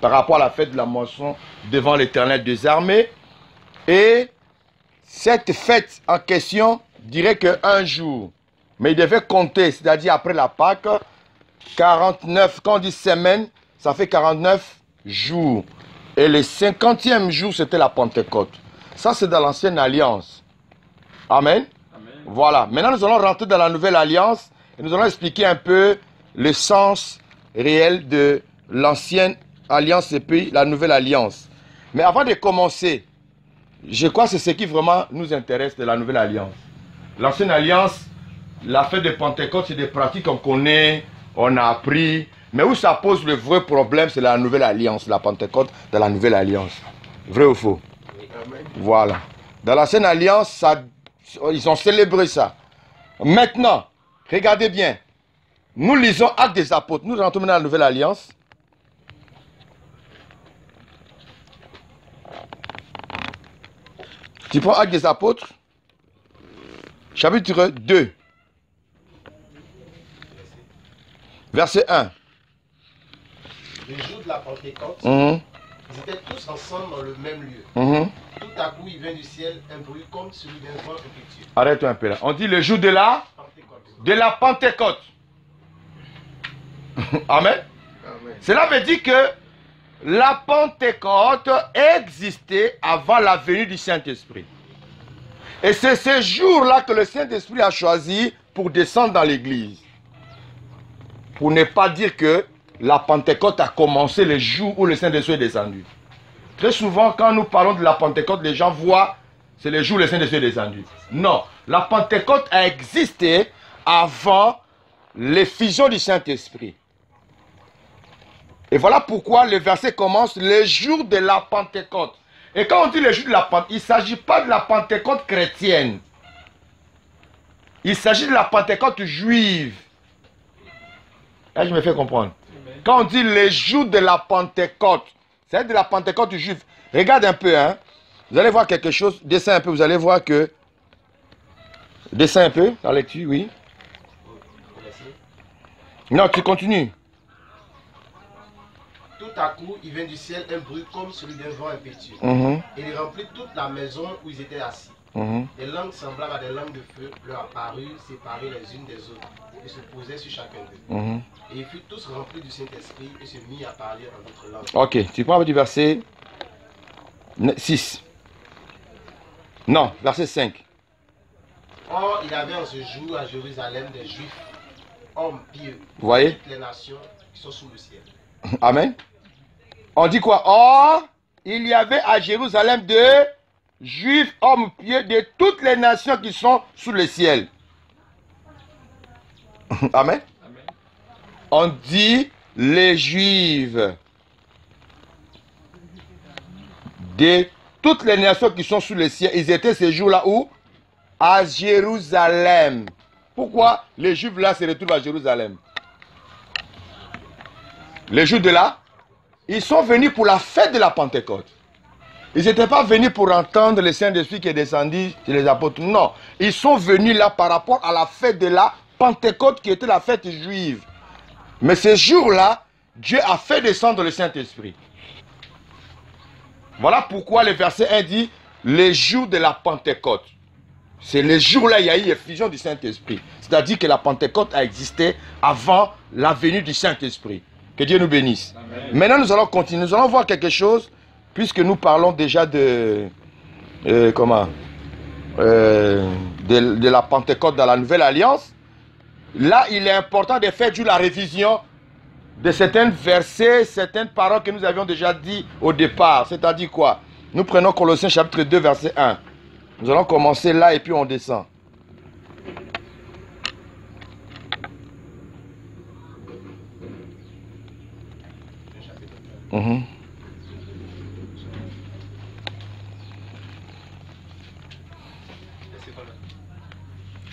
par rapport à la fête de la moisson devant l'Éternel des armées. Et cette fête en question dirait qu'un jour, mais il devait compter, c'est-à-dire après la Pâque, 49, quand on dit semaine, ça fait 49 jours. Et le 50e jour, c'était la Pentecôte. Ça, c'est dans l'Ancienne Alliance. Amen. Amen. Voilà. Maintenant, nous allons rentrer dans la Nouvelle Alliance et nous allons expliquer un peu le sens réel de l'Ancienne Alliance et puis la Nouvelle Alliance. Mais avant de commencer, je crois que c'est ce qui vraiment nous intéresse de la Nouvelle Alliance. L'Ancienne Alliance, la fête de Pentecôte, c'est des pratiques qu'on connaît, on a appris. Mais où ça pose le vrai problème, c'est la Nouvelle Alliance, la Pentecôte de la Nouvelle Alliance. Vrai ou faux? Voilà. Dans l'Ancienne Alliance, ça, ils ont célébré ça. Maintenant, regardez bien. Nous lisons Actes des Apôtres. Nous rentrons dans la Nouvelle Alliance. Tu prends Actes des Apôtres, chapitre 2, verset 1. Le jour de la Pentecôte, ils étaient tous ensemble dans le même lieu. Tout à coup, il vient du ciel un bruit comme celui d'un vent impétueux. Arrête-toi un peu là. On dit le jour de la Pentecôte. Amen. Amen. Cela veut dire que la Pentecôte existait avant la venue du Saint-Esprit. Et c'est ce jour-là que le Saint-Esprit a choisi pour descendre dans l'église. Pour ne pas dire que la Pentecôte a commencé le jour où le Saint-Esprit est descendu. Très souvent, quand nous parlons de la Pentecôte, les gens voient, c'est le jour où le Saint-Esprit est descendu. Non, la Pentecôte a existé avant l'effusion du Saint-Esprit. Et voilà pourquoi le verset commence le jour de la Pentecôte. Et quand on dit le jour de la Pentecôte, il ne s'agit pas de la Pentecôte chrétienne. Il s'agit de la Pentecôte juive. Là, je me fais comprendre. Quand on dit le jour de la Pentecôte, C'est de la Pentecôte juive. Regarde un peu, hein. Vous allez voir quelque chose. Descends un peu, vous allez voir que... Descends un peu, la lecture, oui. Non, tu continues. Tout à coup, il vint du ciel un bruit comme celui d'un vent impétueux. Et il remplit toute la maison où ils étaient assis. Des langues semblables à des langues de feu leur apparurent, séparées les unes des autres, et se posaient sur chacun d'eux. Et ils furent tous remplis du Saint-Esprit et se mirent à parler en d'autres langues. Ok, tu prends du verset 6. Non, verset 5. Or, il y avait en ce jour à Jérusalem des Juifs, hommes pieux, Vous voyez? de toutes les nations qui sont sous le ciel. Amen. On dit quoi? Or, il y avait à Jérusalem de Juifs, hommes pieux de toutes les nations qui sont sous le ciel. Amen. Amen. On dit les Juifs de toutes les nations qui sont sous le ciel. Ils étaient ces jours-là où? À Jérusalem. Pourquoi les Juifs là se retrouvent à Jérusalem? Les Juifs de là, ils sont venus pour la fête de la Pentecôte. Ils n'étaient pas venus pour entendre le Saint-Esprit qui est descendu chez les apôtres. Non, ils sont venus là par rapport à la fête de la Pentecôte qui était la fête juive. Mais ce jour-là, Dieu a fait descendre le Saint-Esprit. Voilà pourquoi le verset 1 dit les jours de la Pentecôte. C'est les jours-là il y a eu l'effusion du Saint-Esprit. C'est-à-dire que la Pentecôte a existé avant la venue du Saint-Esprit. Que Dieu nous bénisse. Amen. Maintenant, nous allons continuer. Nous allons voir quelque chose, puisque nous parlons déjà de la Pentecôte dans la Nouvelle Alliance. Là, il est important de faire la révision de certains versets, certaines paroles que nous avions déjà dit au départ. C'est-à-dire quoi? Nous prenons Colossiens chapitre 2, verset 1. Nous allons commencer là et puis on descend.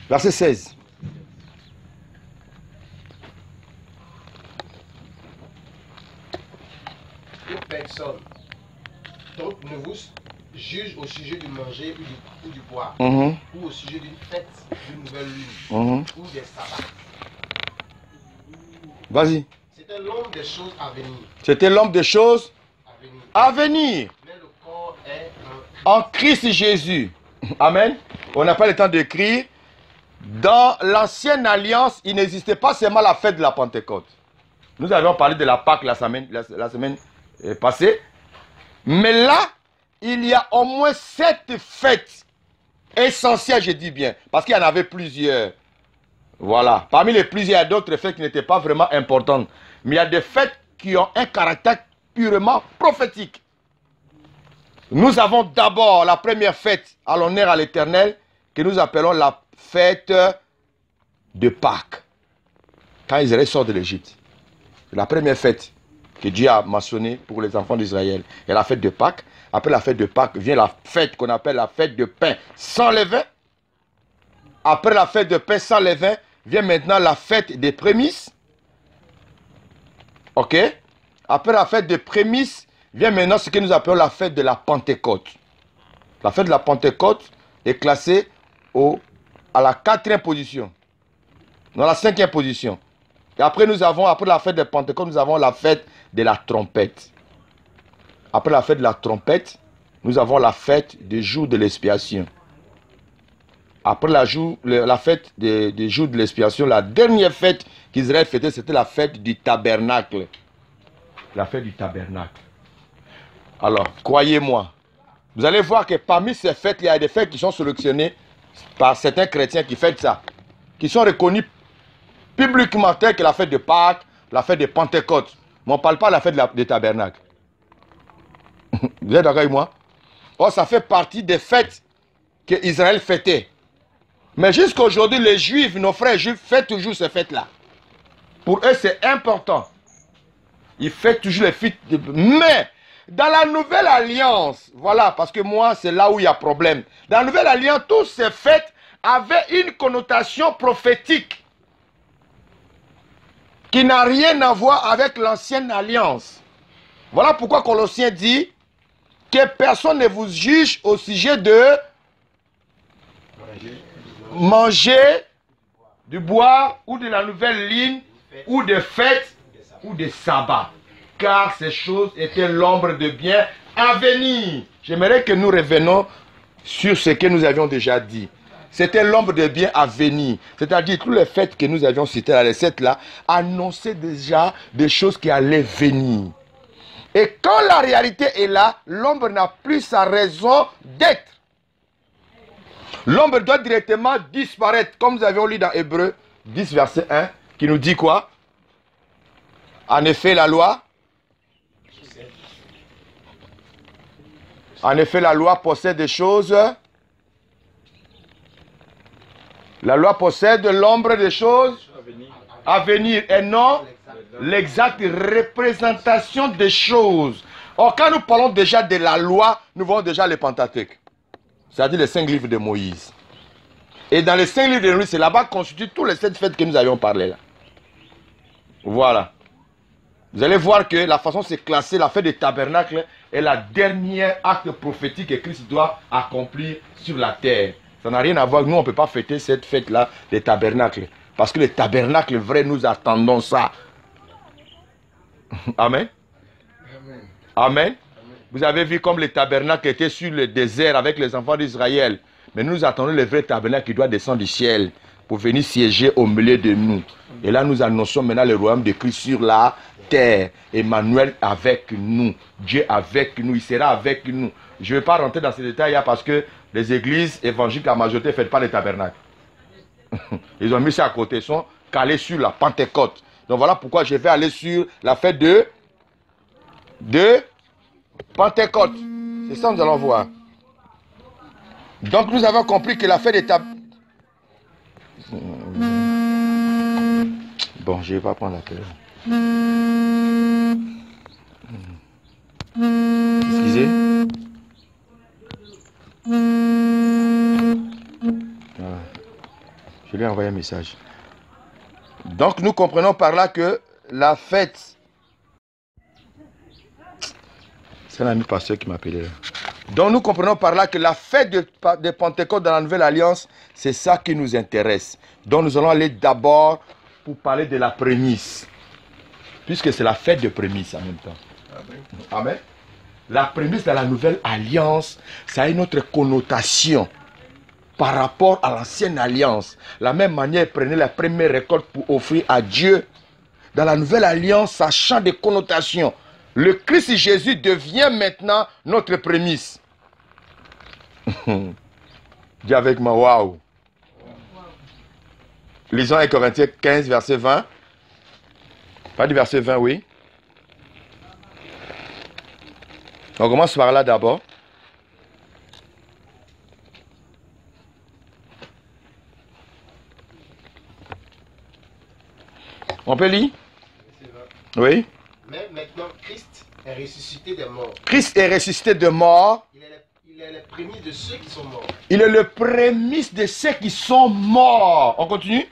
Verset 16. Toute personne donc ne vous juge au sujet du manger ou du boire, ou au sujet d'une fête, d'une nouvelle lune, ou des sabbats. Vas-y. C'était l'homme des choses à venir. C'était l'homme des choses à venir. Mais le corps est En Christ Jésus. Amen. On n'a pas le temps d'écrire. Dans l'ancienne alliance, il n'existait pas seulement la fête de la Pentecôte. Nous avions parlé de la Pâque la semaine passée. Mais là, il y a au moins 7 fêtes essentielles, je dis bien. Parce qu'il y en avait plusieurs. Voilà. Parmi les plusieurs, il y a d'autres fêtes qui n'étaient pas vraiment importantes. Mais il y a des fêtes qui ont un caractère purement prophétique. Nous avons d'abord la première fête à l'honneur à l'Éternel, que nous appelons la fête de Pâques. Quand Israël sort de l'Égypte. C'est la première fête que Dieu a mentionnée pour les enfants d'Israël. Et la fête de Pâques. Après la fête de Pâques vient la fête qu'on appelle la fête de pain sans levain. Après la fête de pain sans levain vient maintenant la fête des prémices. Ok? Après la fête des prémices vient maintenant ce que nous appelons la fête de la Pentecôte. La fête de la Pentecôte est classée à la 4e position. Dans la 5e position. Et après après la fête de Pentecôte, nous avons la fête de la trompette. Après la fête de la trompette, nous avons la fête des jours de l'expiation. Après la fête des jours de l'expiation, la dernière fête qu'Israël fêtait, c'était la fête du tabernacle. La fête du tabernacle. Alors, croyez-moi, vous allez voir que parmi ces fêtes, il y a des fêtes qui sont sélectionnées par certains chrétiens qui fêtent ça, qui sont reconnus publiquement, telles que la fête de Pâques, la fête de Pentecôte. Mais on ne parle pas de la fête du tabernacle. Vous êtes d'accord avec moi? Or, ça fait partie des fêtes que Israël fêtait. Mais jusqu'à aujourd'hui, les Juifs, nos frères Juifs, fêtent toujours ces fêtes-là. Pour eux, c'est important. Ils fêtent toujours les fêtes. Mais, dans la Nouvelle Alliance, voilà, parce que moi, c'est là où il y a problème. Dans la Nouvelle Alliance, toutes ces fêtes avaient une connotation prophétique qui n'a rien à voir avec l'Ancienne Alliance. Voilà pourquoi Colossiens dit que personne ne vous juge au sujet de manger, de boire, ou de la nouvelle ligne, ou de fête, ou de sabbat. Car ces choses étaient l'ombre de bien à venir. J'aimerais que nous revenons sur ce que nous avions déjà dit. C'était l'ombre de bien à venir. C'est-à-dire tous les fêtes que nous avions citées là, les 7 là, annonçaient déjà des choses qui allaient venir. Et quand la réalité est là, l'ombre n'a plus sa raison d'être. L'ombre doit directement disparaître, comme nous avions lu dans Hébreux 10, verset 1, qui nous dit quoi? En effet, la loi possède des choses. La loi possède l'ombre des choses à venir et non l'exacte représentation des choses. Or, quand nous parlons déjà de la loi, nous voyons déjà le Pentateuque. C'est-à-dire les 5 livres de Moïse. Et dans les 5 livres de Moïse, c'est là-bas constituent tous les 7 fêtes que nous avions parlé là. Voilà. Vous allez voir que la façon c'est classé, la fête des tabernacles est la dernière acte prophétique que Christ doit accomplir sur la terre. Ça n'a rien à voir. Nous, on ne peut pas fêter cette fête-là des tabernacles. Parce que les tabernacles vrais, nous attendons ça. Amen. Amen. Amen. Vous avez vu comme les tabernacles étaient sur le désert avec les enfants d'Israël. Mais nous attendons le vrai tabernacle qui doit descendre du ciel pour venir siéger au milieu de nous. Et là, nous annonçons maintenant le royaume de Christ sur la terre. Emmanuel avec nous. Dieu avec nous. Il sera avec nous. Je ne vais pas rentrer dans ces détails là parce que les églises évangéliques, la majorité, ne font pas les tabernacles. Ils ont mis ça à côté. Ils sont calés sur la Pentecôte. Donc voilà pourquoi je vais aller sur la fête de Pentecôte. C'est ça que nous allons voir. Donc nous avons compris que la fête des tabernacles... Bon, je ne vais pas prendre la télé. Excusez. Voilà. Je lui ai envoyé un message. Donc nous comprenons par là que la fête... C'est l'ami pasteur qui m'appelait là. Donc nous comprenons par là que la fête de Pentecôte dans la Nouvelle Alliance, c'est ça qui nous intéresse. Donc nous allons aller d'abord pour parler de la prémisse. Puisque c'est la fête de prémisse en même temps. Amen. Amen. La prémisse de la Nouvelle Alliance, ça a une autre connotation par rapport à l'ancienne alliance. La même manière, prenez la première récolte pour offrir à Dieu. Dans la Nouvelle Alliance, ça change de connotation. Le Christ Jésus devient maintenant notre prémisse. Dis avec moi, waouh. Lisons 1 Corinthiens 15, verset 20. Pas du verset 20, oui. On commence par là d'abord. On peut lire? Oui. Mais maintenant, Christ est ressuscité des morts. Christ est ressuscité de mort. Il est le prémisse de ceux qui sont morts. Il est le prémisse de ceux qui sont morts. On continue?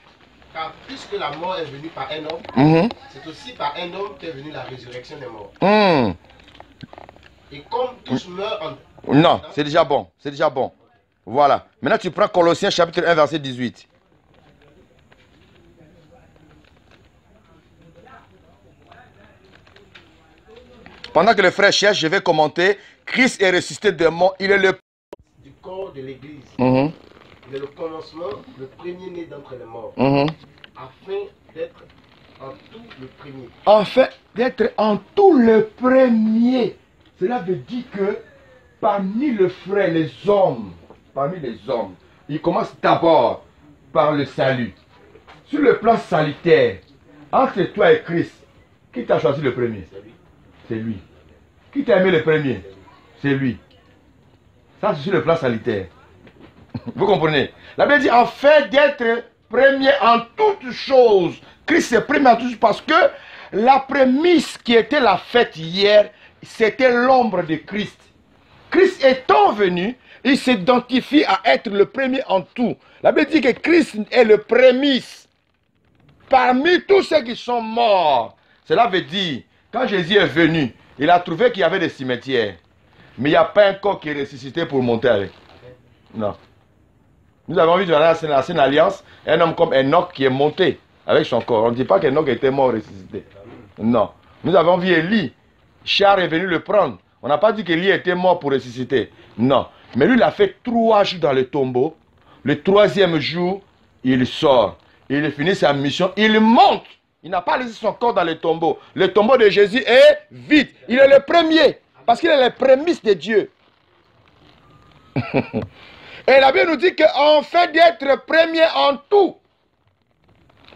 Car puisque la mort est venue par un homme, c'est aussi par un homme qu'est venue la résurrection des morts. Et comme tous meurent en... Non, c'est déjà bon. C'est déjà bon. Voilà. Maintenant, tu prends Colossiens chapitre 1, verset 18. Pendant que le frère cherche, je vais commenter. Christ est ressuscité de mort. Il est le... du corps de l'Église. Il est le commencement, le premier-né d'entre les morts. Afin d'être en tout le premier. Afin d'être en tout le premier. Cela veut dire que parmi les frères, les hommes, il commence d'abord par le salut. Sur le plan salutaire, entre toi et Christ, qui t'a choisi le premier? C'est lui. Qui t'a aimé le premier? C'est lui. Ça, c'est sur le plan sanitaire. Vous comprenez? La Bible dit, en fait d'être premier en toutes choses. Christ est premier en toutes choses parce que la prémisse qui était la fête hier, c'était l'ombre de Christ. Christ étant venu, il s'identifie à être le premier en tout. La Bible dit que Christ est le prémisse parmi tous ceux qui sont morts. Cela veut dire, quand Jésus est venu, Il a trouvé qu'il y avait des cimetières. Mais il n'y a pas un corps qui est ressuscité pour monter avec. Non. Nous avons vu dans l'ancienne alliance un homme comme Enoch qui est monté avec son corps. On ne dit pas qu'Enoch était mort ressuscité. Non. Nous avons vu Élie. Char est venu le prendre. On n'a pas dit qu'Élie était mort pour ressusciter. Non. Mais lui, il a fait 3 jours dans le tombeau. Le 3e jour, il sort. Il finit sa mission. Il monte. Il n'a pas laissé son corps dans le tombeau. Le tombeau de Jésus est vide. Il est le premier. Parce qu'il est les prémices de Dieu. Et la Bible nous dit qu'on fait d'être premier en tout.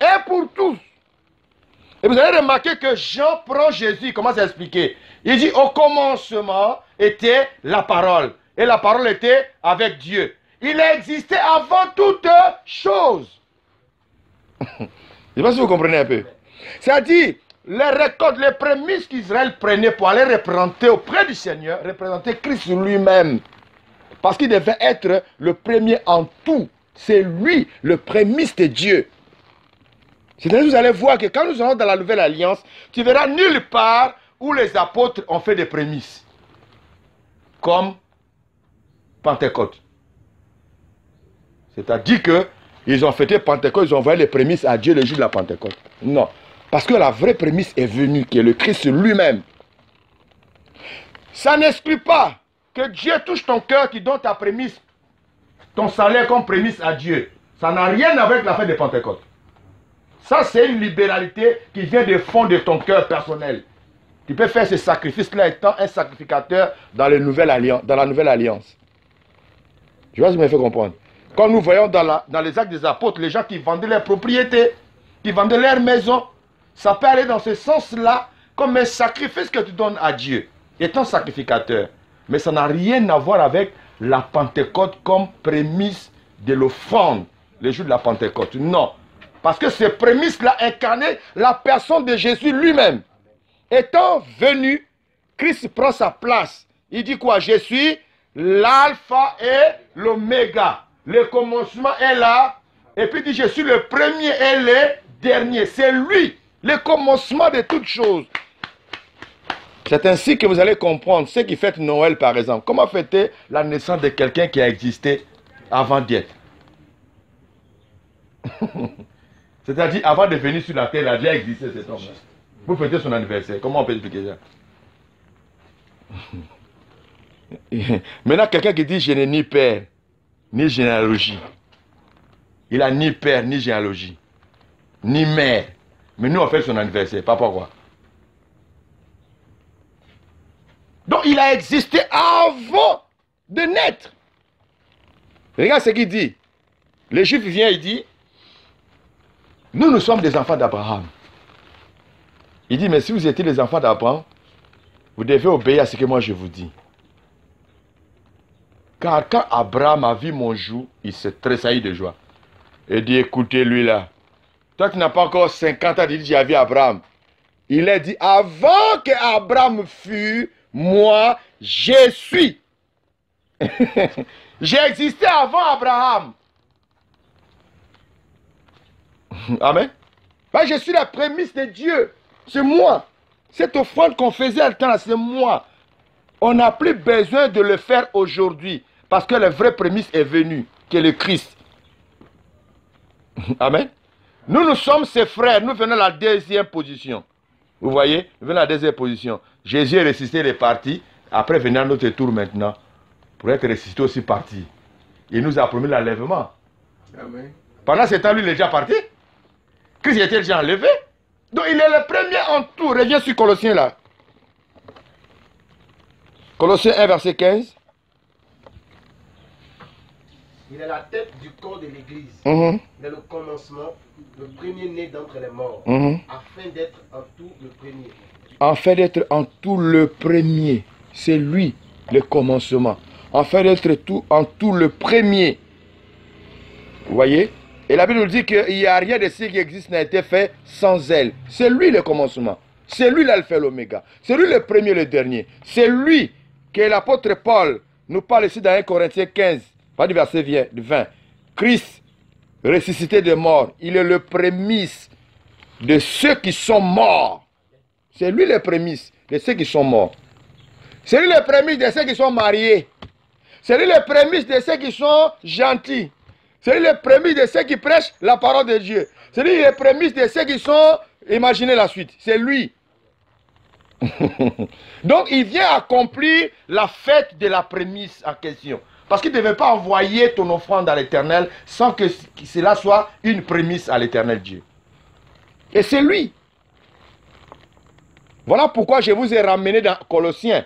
Et pour tous. Et vous allez remarquer que Jean prend Jésus, il commence à expliquer. Il dit au commencement était la parole. Et la parole était avec Dieu. Il existait avant toute chose. Je ne sais pas si vous comprenez un peu. C'est-à-dire, les récoltes, les prémices qu'Israël prenait pour aller représenter auprès du Seigneur, représenter Christ lui-même. Parce qu'il devait être le premier en tout. C'est lui, le prémisse de Dieu. C'est-à-dire, vous allez voir que quand nous allons dans la Nouvelle Alliance, tu verras nulle part où les apôtres ont fait des prémices. Comme Pentecôte. C'est-à-dire qu'ils ont fêté Pentecôte, ils ont envoyé les prémices à Dieu le jour de la Pentecôte. Non. Parce que la vraie prémisse est venue, qui est le Christ lui-même. Ça n'exclut pas que Dieu touche ton cœur, qui donne ta prémisse, ton salaire comme prémisse à Dieu. Ça n'a rien à voir avec la fête de Pentecôte. Ça, c'est une libéralité qui vient du fond de ton cœur personnel. Tu peux faire ce sacrifice-là étant un sacrificateur dans la Nouvelle Alliance. Je vois si vous me faites comprendre. Comme nous voyons dans les actes des apôtres, les gens qui vendaient leurs propriétés, qui vendaient leurs maisons, ça peut aller dans ce sens-là comme un sacrifice que tu donnes à Dieu, étant sacrificateur. Mais ça n'a rien à voir avec la Pentecôte comme prémisse de l'offrande, le jour de la Pentecôte. Non. Parce que ces prémices-là incarnaient la personne de Jésus lui-même. Étant venu, Christ prend sa place. Il dit quoi? Je suis l'alpha et l'oméga. Le commencement est là. Et puis il dit, je suis le premier et le dernier. C'est lui, le commencement de toutes choses. C'est ainsi que vous allez comprendre ceux qui fêtent Noël, par exemple. Comment fêter la naissance de quelqu'un qui a existé avant d'être? C'est-à-dire, avant de venir sur la terre, il a déjà existé cet homme. Vous fêtez son anniversaire. Comment on peut expliquer ça? Maintenant, quelqu'un qui dit, je n'ai ni père, ni généalogie. Il n'a ni père, ni généalogie, ni mère. Mais nous, on fait son anniversaire. Pas pourquoi. Donc, il a existé avant de naître. Regarde ce qu'il dit. Le juif vient et dit, nous sommes des enfants d'Abraham. Il dit, mais si vous étiez les enfants d'Abraham, vous devez obéir à ce que moi je vous dis. Car quand Abraham a vu mon jour, il s'est tressailli de joie. Il dit, écoutez lui là, toi qui n'as pas encore 50 ans, il dit, j'ai vu Abraham. Il a dit, avant que Abraham fût, moi, je suis. J'ai existé avant Abraham. Amen. Ben, je suis la prémisse de Dieu. C'est moi. Cette offrande qu'on faisait à le temps, c'est moi. On n'a plus besoin de le faire aujourd'hui. Parce que la vraie prémisse est venue, qui est le Christ. Amen. Nous sommes ses frères. Nous venons à la deuxième position. Vous voyez? Nous venons à la deuxième position. Jésus est ressuscité, il est parti. Après, venir à notre tour maintenant. Pour être ressuscité aussi parti. Il nous a promis l'enlèvement. Amen. Pendant ce temps, lui, il est déjà parti. Christ était déjà enlevé. Donc, il est le premier en tout. Reviens sur Colossiens là. Colossiens 1, verset 15. Il est la tête du corps de l'Église. Mais le commencement, le premier-né d'entre les morts, afin d'être en tout le premier. Afin d'être en tout le premier. C'est lui, le commencement. Afin d'être en tout le premier. Vous voyez? Et la Bible nous dit qu'il n'y a rien de ce qui existe n'a été fait sans elle. C'est lui le commencement. C'est lui l'alpha et l'oméga. C'est lui le premier et le dernier. C'est lui que l'apôtre Paul nous parle ici dans 1 Corinthiens 15, pas du verset 20. Christ, ressuscité de mort, il est le prémisse de ceux qui sont morts. C'est lui le prémisse. de ceux qui sont morts. C'est lui les prémices de ceux qui sont mariés. C'est lui les prémices de ceux qui sont gentils. C'est lui les prémices de ceux qui prêchent la parole de Dieu. C'est lui les prémices de ceux qui sont... Imaginez la suite. C'est lui. Donc, il vient accomplir la fête de la prémisse en question. Parce qu'il ne devait pas envoyer ton offrande à l'Éternel sans que cela soit une prémisse à l'Éternel Dieu. Et c'est lui. Voilà pourquoi je vous ai ramené dans Colossiens.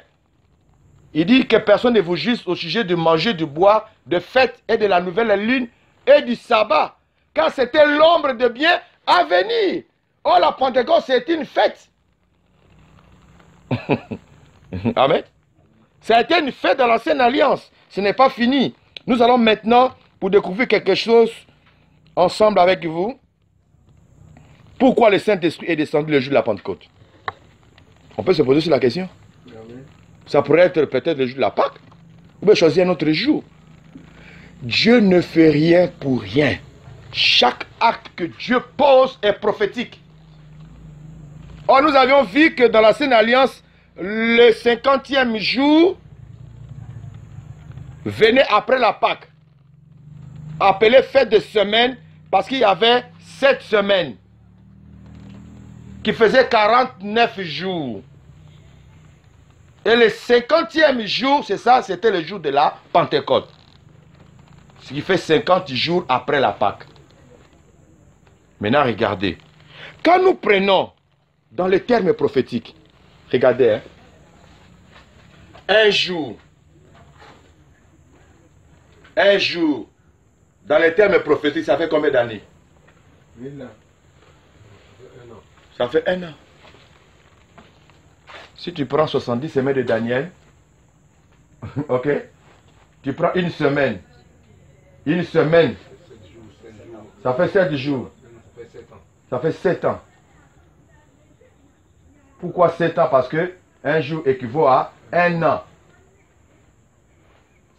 Il dit que personne ne vous juge au sujet de manger, de boire, de fête et de la nouvelle lune et du sabbat. Car c'était l'ombre de bien à venir. Oh, la Pentecôte, c'est une fête. Amen. Ça a été une fête dans l'ancienne alliance. Ce n'est pas fini. Nous allons maintenant, pour découvrir quelque chose ensemble avec vous, pourquoi le Saint-Esprit est descendu le jour de la Pentecôte. On peut se poser sur la question. Ça pourrait être peut-être le jour de la Pâque. Ou bien choisir un autre jour. Dieu ne fait rien pour rien. Chaque acte que Dieu pose est prophétique. Or, nous avions vu que dans l'ancienne alliance, le 50e jour venait après la Pâque. Appelé fête de semaine parce qu'il y avait 7 semaines qui faisaient 49 jours. Et le 50e jour, c'est ça, c'était le jour de la Pentecôte. Ce qui fait 50 jours après la Pâque. Maintenant, regardez. Quand nous prenons dans les termes prophétiques, regardez, hein, un jour, dans les termes prophétiques, ça fait combien d'années? 1000 ans. Ça fait 1 an. Si tu prends 70 semaines de Daniel, ok, tu prends une semaine, ça fait 7 jours, ça fait 7 ans. Pourquoi 7 ans? Parce que un jour équivaut à 1 an.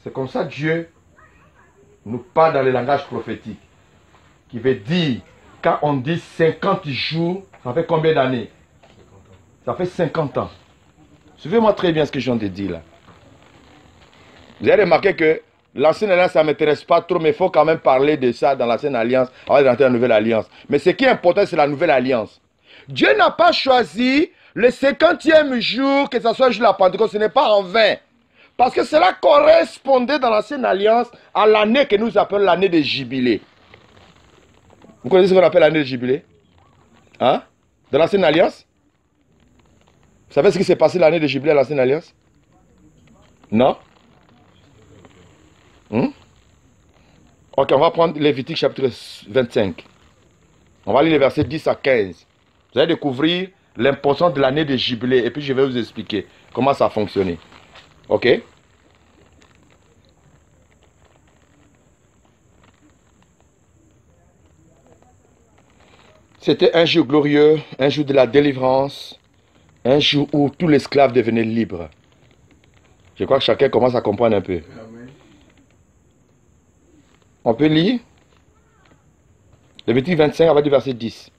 C'est comme ça que Dieu nous parle dans le langage prophétique, qui veut dire, quand on dit 50 jours, ça fait combien d'années? Ça fait 50 ans. Suivez-moi très bien ce que je viens de dire là. Vous avez remarqué que l'ancienne alliance, ça ne m'intéresse pas trop, mais il faut quand même parler de ça dans l'ancienne alliance, avant d'entrer dans la nouvelle alliance. Mais ce qui est important, c'est la nouvelle alliance. Dieu n'a pas choisi le 50e jour, que ce soit le jour de la Pentecôte, ce n'est pas en vain. Parce que cela correspondait dans l'ancienne alliance à l'année que nous appelons l'année de jubilé. Vous connaissez ce qu'on appelle l'année de jubilé? Hein? Dans l'ancienne alliance? Vous savez ce qui s'est passé l'année de jubilé à l'ancienne alliance? Non? Ok, on va prendre Lévitique chapitre 25. On va lire les versets 10 à 15. Vous allez découvrir l'importance de l'année de jubilé et puis je vais vous expliquer comment ça a fonctionné. Ok? C'était un jour glorieux, un jour de la délivrance, un jour où tous les esclaves devenaient libres. Je crois que chacun commence à comprendre un peu. Amen. On peut lire Lévitique 25 avec le verset 10.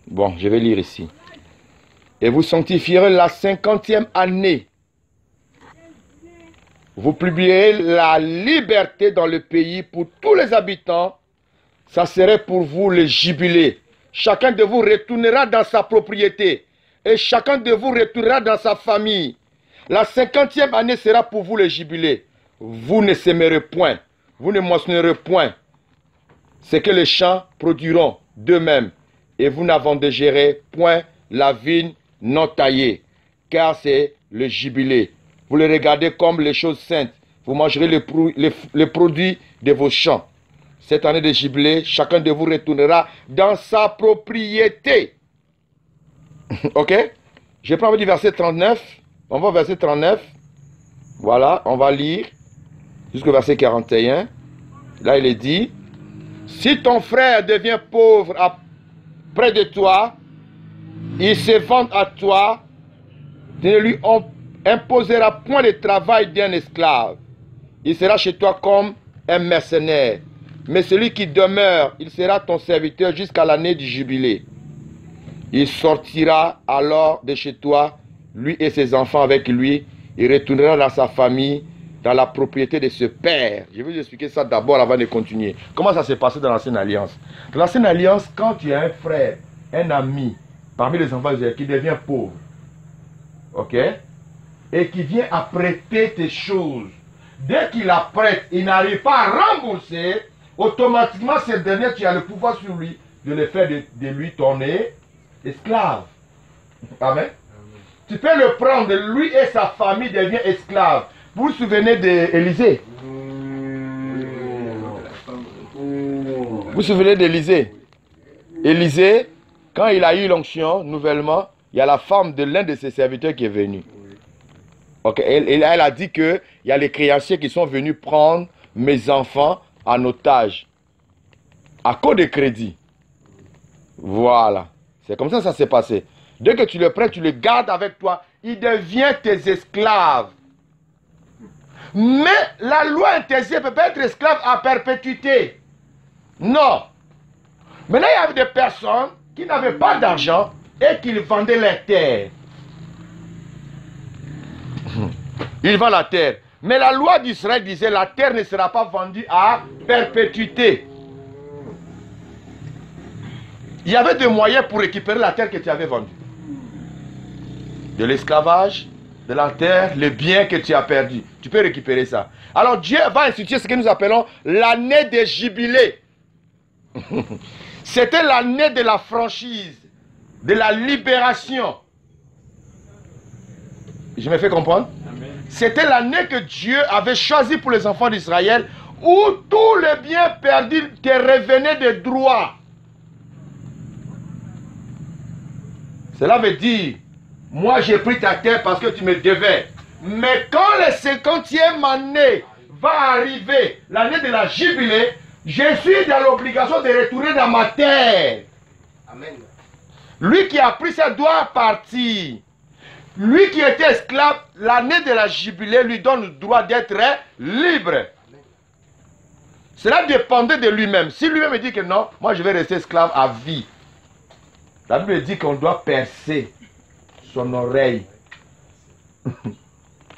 Bon, je vais lire ici. Et vous sanctifierez la 50e année. Vous publierez la liberté dans le pays pour tous les habitants. Ça serait pour vous le jubilé. Chacun de vous retournera dans sa propriété. Et chacun de vous retournera dans sa famille. La 50e année sera pour vous le jubilé. Vous ne sèmerez point. Vous ne moissonnerez point. C'est que les champs produiront d'eux-mêmes. Et vous n'avendagerez point la vigne non taillée. Car c'est le jubilé. Vous le regardez comme les choses saintes. Vous mangerez les produits de vos champs. Cette année de jubilé, chacun de vous retournera dans sa propriété. Ok? Je prends du verset 39. On va au verset 39. Voilà, on va lire jusqu'au verset 41. Là, il est dit, si ton frère devient pauvre près de toi, il se vante à toi, tu ne lui imposeras point le travail d'un esclave. Il sera chez toi comme un mercenaire. Mais celui qui demeure, il sera ton serviteur jusqu'à l'année du jubilé. Il sortira alors de chez toi, lui et ses enfants avec lui. Il retournera dans sa famille, dans la propriété de ce père. Je vais vous expliquer ça d'abord avant de continuer. Comment ça s'est passé dans l'Ancienne Alliance? Dans l'Ancienne Alliance, quand tu as un frère, un ami, parmi les enfants d'Israël, qui devient pauvre, ok, et qui vient apprêter tes choses, dès qu'il apprête, il n'arrive pas à rembourser, automatiquement, ce dernier, tu as le pouvoir sur lui de le faire de lui ton esclave. Amen. Tu peux le prendre, lui et sa famille deviennent esclaves. Vous vous souvenez d'Élisée? Vous vous souvenez d'Élisée? Élisée, quand il a eu l'onction, nouvellement, il y a la femme de l'un de ses serviteurs qui est venue. Okay. Elle a dit qu'il y a les créanciers qui sont venus prendre mes enfants en otage. À cause de crédit. Voilà. C'est comme ça que ça s'est passé. Dès que tu le prends, tu le gardes avec toi. Il devient tes esclaves. Mais la loi interdit, ne peut pas être esclave à perpétuité. Non. Maintenant, il y avait des personnes qui n'avaient pas d'argent et qui vendaient les terres. Ils vendent la terre. Mais la loi d'Israël disait la terre ne sera pas vendue à perpétuité. Il y avait des moyens pour récupérer la terre que tu avais vendue. De l'esclavage, de la terre, les biens que tu as perdus. Tu peux récupérer ça. Alors Dieu va instituer ce que nous appelons l'année des jubilés. C'était l'année de la franchise, de la libération. Je me fais comprendre? C'était l'année que Dieu avait choisi pour les enfants d'Israël, où tous les biens perdus te revenaient de droit. Cela veut dire, moi j'ai pris ta terre parce que tu me devais. Mais quand le 50e année va arriver, l'année de la jubilée, je suis dans l'obligation de retourner dans ma terre. Amen. Lui qui a pris ça doit partir. Lui qui était esclave, l'année de la jubilée lui donne le droit d'être libre. Cela dépendait de lui-même. Si lui-même dit que non, moi je vais rester esclave à vie. La Bible dit qu'on doit percer son oreille.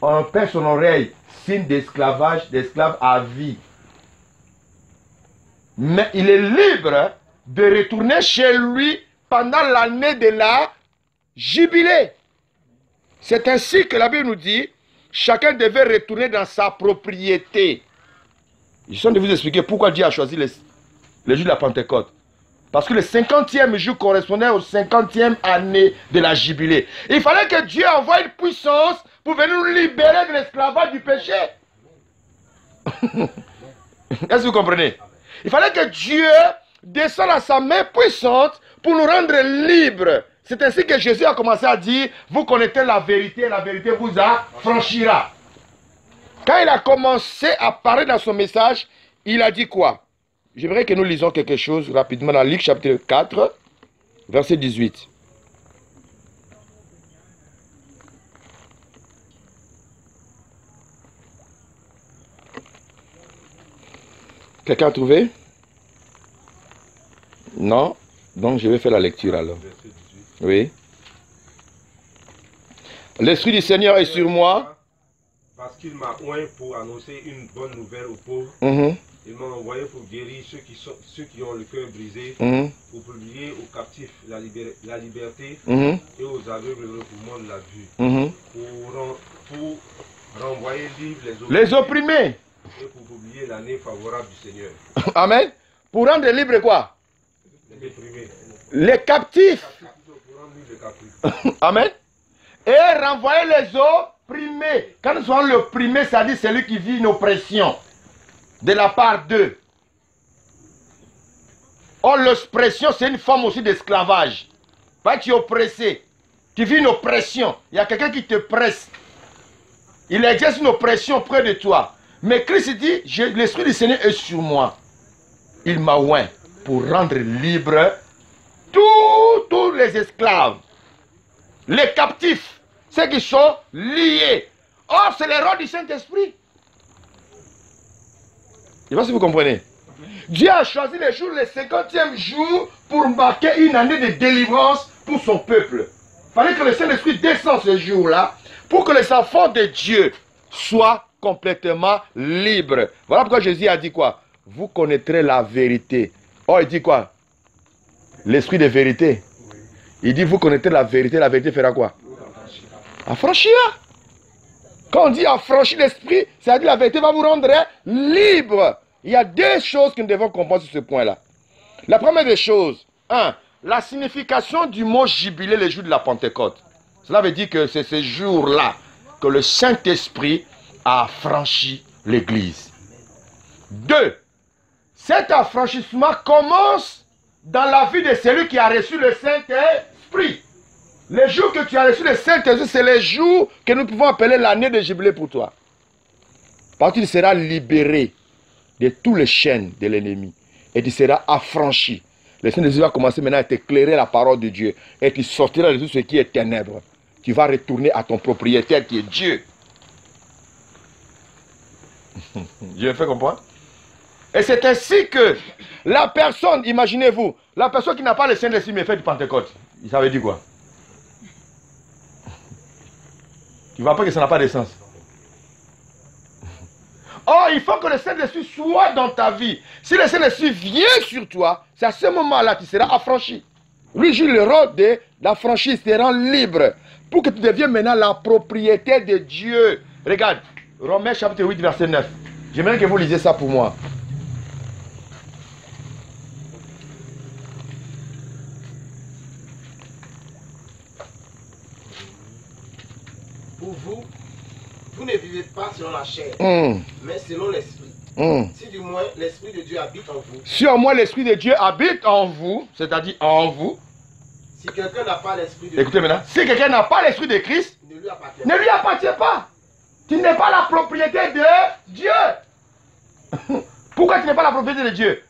On perce son oreille, signe d'esclavage, d'esclave à vie. Mais il est libre de retourner chez lui pendant l'année de la jubilée. C'est ainsi que la Bible nous dit, chacun devait retourner dans sa propriété. Je suis en train de vous expliquer pourquoi Dieu a choisi le jour de la Pentecôte. Parce que le 50e jour correspondait au 50e année de la jubilée. Il fallait que Dieu envoie une puissance pour venir nous libérer de l'esclavage du péché. Est-ce que vous comprenez? Il fallait que Dieu descende à sa main puissante pour nous rendre libres. C'est ainsi que Jésus a commencé à dire, vous connaissez la vérité vous affranchira. Quand il a commencé à parler dans son message, il a dit quoi? J'aimerais que nous lisons quelque chose rapidement dans Luc chapitre 4, verset 18. Quelqu'un a trouvé? Non? Donc je vais faire la lecture alors. Oui. L'Esprit du Seigneur est sur moi. Parce qu'il m'a oint pour annoncer une bonne nouvelle aux pauvres. Il m'a envoyé pour guérir ceux qui ont le cœur brisé, pour publier aux captifs la liberté et aux aveugles le recouvrement de la vue, pour renvoyer libres les opprimés et pour publier l'année favorable du Seigneur. Amen. Pour rendre libre quoi? Les opprimés. Les captifs. Pour rendre libres les captifs. Amen. Et renvoyer les opprimés. Quand nous sommes l'opprimé, ça dit celui qui vit une oppression de la part d'eux. Or, l'oppression, c'est une forme aussi d'esclavage. Pas que tu es oppressé. Tu vis une oppression. Il y a quelqu'un qui te presse. Il exerce une oppression près de toi. Mais Christ dit, l'Esprit du Seigneur est sur moi. Il m'a oint pour rendre libre tous les esclaves, les captifs, ceux qui sont liés. Or, c'est le rôle du Saint-Esprit. Je ne sais pas si vous comprenez. Dieu a choisi le jour, le 50e jour, pour marquer une année de délivrance pour son peuple. Il fallait que le Saint-Esprit descende ce jour-là pour que les enfants de Dieu soient complètement libres. Voilà pourquoi Jésus a dit quoi? Vous connaîtrez la vérité. Oh, il dit quoi? L'esprit de vérité. Il dit vous connaîtrez la vérité fera quoi? Affranchir. Quand on dit affranchir l'esprit, ça veut dire la vérité va vous rendre libre. Il y a deux choses que nous devons comprendre sur ce point-là. La première des choses, la signification du mot jubilé le jour de la Pentecôte. Cela veut dire que c'est ce jour-là que le Saint-Esprit a affranchi l'Église. 2. Cet affranchissement commence dans la vie de celui qui a reçu le Saint-Esprit. Le jour que tu as reçu le Saint-Esprit, c'est le jour que nous pouvons appeler l'année de jubilé pour toi. Parce que tu seras libéré de tous les chaînes de l'ennemi. Et tu seras affranchi. Le Saint-Esprit va commencer maintenant à t'éclairer la parole de Dieu. Et tu sortiras de tout ce qui est ténèbres. Tu vas retourner à ton propriétaire qui est Dieu. Je me fais comprendre? Et c'est ainsi que la personne, imaginez-vous, la personne qui n'a pas le Saint-Esprit mais fait du Pentecôte, ça veut dire quoi? Tu ne vois pas que ça n'a pas de sens. Oh, il faut que le Saint-Esprit soit dans ta vie. Si le Saint-Esprit vient sur toi, c'est à ce moment-là que tu seras affranchi. Lui joue le rôle d'affranchir, il te rend libre. Pour que tu deviennes maintenant la propriété de Dieu. Regarde, Romains chapitre 8, verset 9. J'aimerais que vous lisiez ça pour moi. Pour vous, vous ne vivez pas selon la chair, mais selon l'esprit. Si du moins l'esprit de Dieu habite en vous. Si au moins l'esprit de Dieu habite en vous, c'est-à-dire en vous. Si quelqu'un n'a pas l'esprit de Écoutez maintenant, si quelqu'un n'a pas l'esprit de Christ, ne lui appartient pas. Tu n'es pas la propriété de Dieu. Pourquoi tu n'es pas la propriété de Dieu?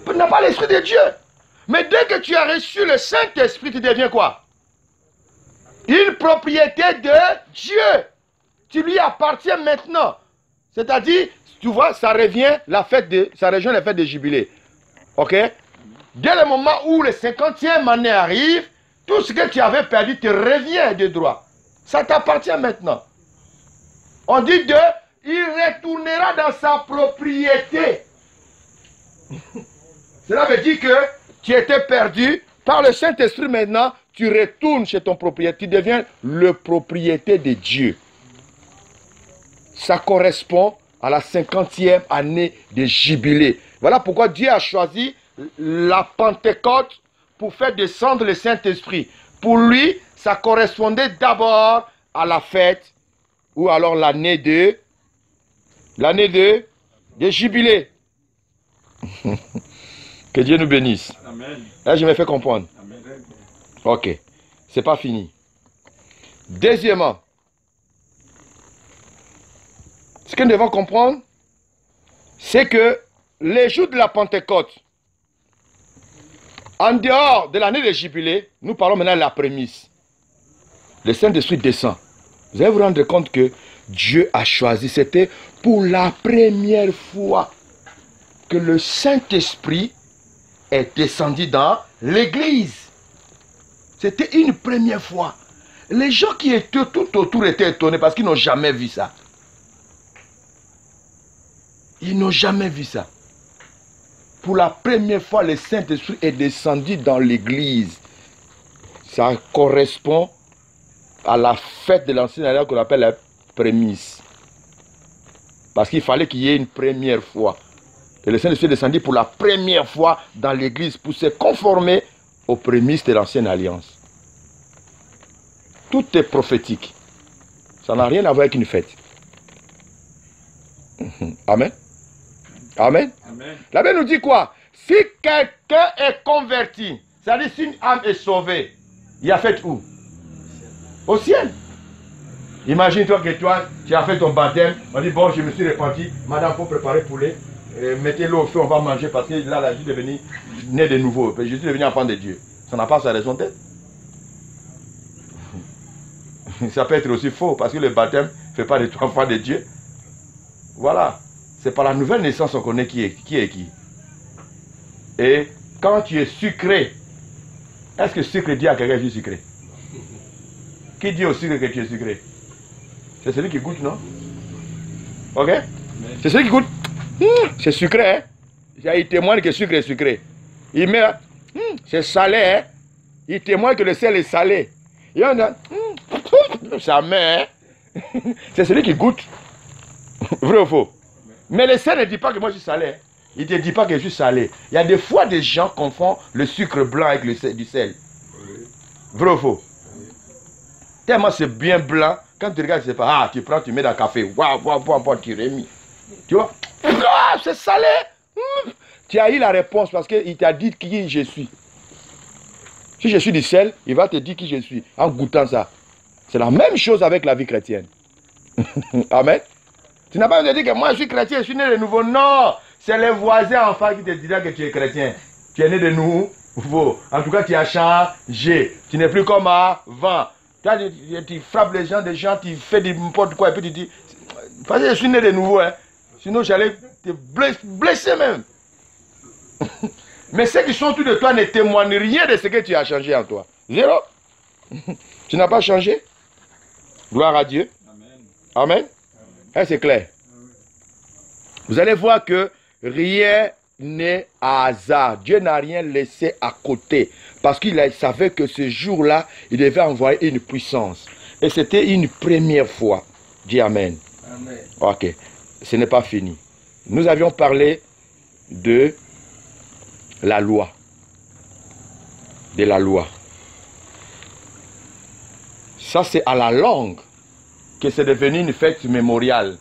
Tu n'as pas l'esprit de Dieu. Mais dès que tu as reçu le Saint-Esprit, tu deviens quoi? Une propriété de Dieu. Tu lui appartiens maintenant. C'est-à-dire, tu vois, ça rejoint la fête de jubilé. Ok? Dès le moment où le 50e année arrive, tout ce que tu avais perdu te revient de droit. Ça t'appartient maintenant. On dit il retournera dans sa propriété. Cela veut dire que tu étais perdu. Par le Saint-Esprit maintenant, tu retournes chez ton propriétaire. Tu deviens le propriétaire de Dieu. Ça correspond à la 50e année de jubilé. Voilà pourquoi Dieu a choisi la Pentecôte pour faire descendre le Saint-Esprit. Pour lui, ça correspondait d'abord à la fête ou alors l'année de jubilé. Que Dieu nous bénisse. Amen. Là, je me fais comprendre. Amen. Ok. C'est pas fini. Deuxièmement, ce que nous devons comprendre, c'est que les jours de la Pentecôte, en dehors de l'année de jubilé, nous parlons maintenant de la prémisse. Le Saint-Esprit descend. Vous allez vous rendre compte que Dieu a choisi, c'était pour la première fois que le Saint-Esprit est descendu dans l'église. C'était une première fois. Les gens qui étaient tout autour étaient étonnés parce qu'ils n'ont jamais vu ça. Ils n'ont jamais vu ça. Pour la première fois, le Saint-Esprit est descendu dans l'église. Ça correspond à la fête de l'ancienne alliance qu'on appelle la prémisse. Parce qu'il fallait qu'il y ait une première fois. Et le Saint-Esprit est descendu pour la première fois dans l'église pour se conformer aux prémices de l'ancienne alliance. Tout est prophétique. Ça n'a rien à voir avec une fête. Amen. Amen. Amen. La Bible nous dit quoi? Si quelqu'un est converti, c'est-à-dire si une âme est sauvée, il a fait où? Au ciel. Imagine-toi que toi, tu as fait ton baptême, on dit bon, je me suis repenti, madame, il faut préparer poulet, mettez l'eau au feu, on va manger parce que là, je suis devenu né de nouveau, je suis devenu enfant de Dieu. Ça n'a pas sa raison d'être. Ça peut être aussi faux parce que le baptême ne fait pas de toi enfant de Dieu. Voilà. C'est par la nouvelle naissance qu'on connaît qui est qui. Et quand tu es sucré Est-ce que sucre dit à quelqu'un que je suis sucré? Qui dit au sucre que tu es sucré? C'est celui qui goûte, non? Ok? C'est celui qui goûte. C'est sucré, hein? Il témoigne que le sucre est sucré. Il met, c'est salé, hein? Il témoigne que le sel est salé. Et on a, ça met, hein? C'est celui qui goûte. Vrai ou faux? Mais le sel ne dit pas que moi je suis salé. Hein? Il ne te dit pas que je suis salé. Il y a des fois des gens confondent le sucre blanc avec du sel. Vrai ou faux? Tellement c'est bien blanc, quand tu regardes, c'est pas, tu prends, tu mets dans le café, waouh, tu remis. Tu vois? Ah, c'est salé. Tu as eu la réponse parce qu'il t'a dit qui je suis. Si je suis du sel, il va te dire qui je suis en goûtant ça. C'est la même chose avec la vie chrétienne. Amen. Tu n'as pas besoin de dire que moi je suis chrétien, je suis né de nouveau. Non, c'est les voisins enfin qui te diront que tu es chrétien. Tu es né de nouveau. En tout cas, tu as changé. Tu n'es plus comme avant. Tu frappes les gens, tu fais n'importe quoi et puis tu dis, parce que je suis né de nouveau. Hein. Sinon, j'allais te blesser même. Mais ceux qui sont autour de toi ne témoignent rien de ce que tu as changé en toi. Zéro. Tu n'as pas changé. Gloire à Dieu. Amen. Amen. C'est clair. Vous allez voir que rien n'est à hasard. Dieu n'a rien laissé à côté. Parce qu'il savait que ce jour-là, il devait envoyer une puissance. Et c'était une première fois. Dis Amen. Amen. Ok. Ce n'est pas fini. Nous avions parlé de la loi. De la loi. Ça, c'est à la longue que c'est devenu une fête mémoriale.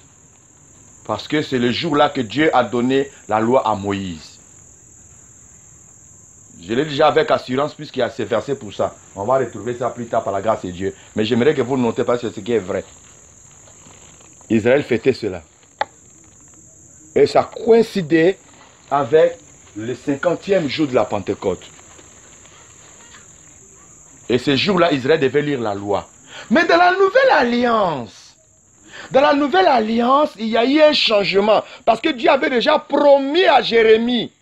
Parce que c'est le jour-là que Dieu a donné la loi à Moïse. Je l'ai déjà avec assurance puisqu'il y a ces versets pour ça. On va retrouver ça plus tard par la grâce de Dieu. Mais j'aimerais que vous le notez parce que c'est ce qui est vrai. Israël fêtait cela. Et ça coïncidait avec le 50e jour de la Pentecôte. Et ce jour-là, Israël devait lire la loi. Mais dans la nouvelle alliance, il y a eu un changement. Parce que Dieu avait déjà promis à Jérémie.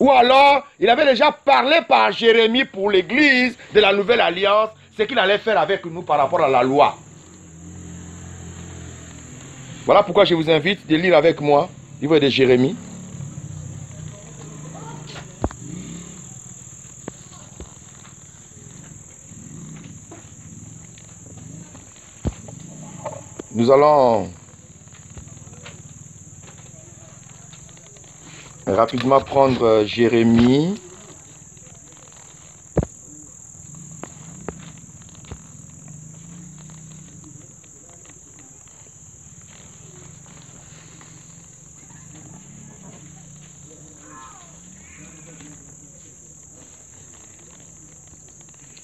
Ou alors, il avait déjà parlé par Jérémie pour l'église de la nouvelle alliance, ce qu'il allait faire avec nous par rapport à la loi. Voilà pourquoi je vous invite de lire avec moi le livre de Jérémie. Nous allons rapidement prendre Jérémie.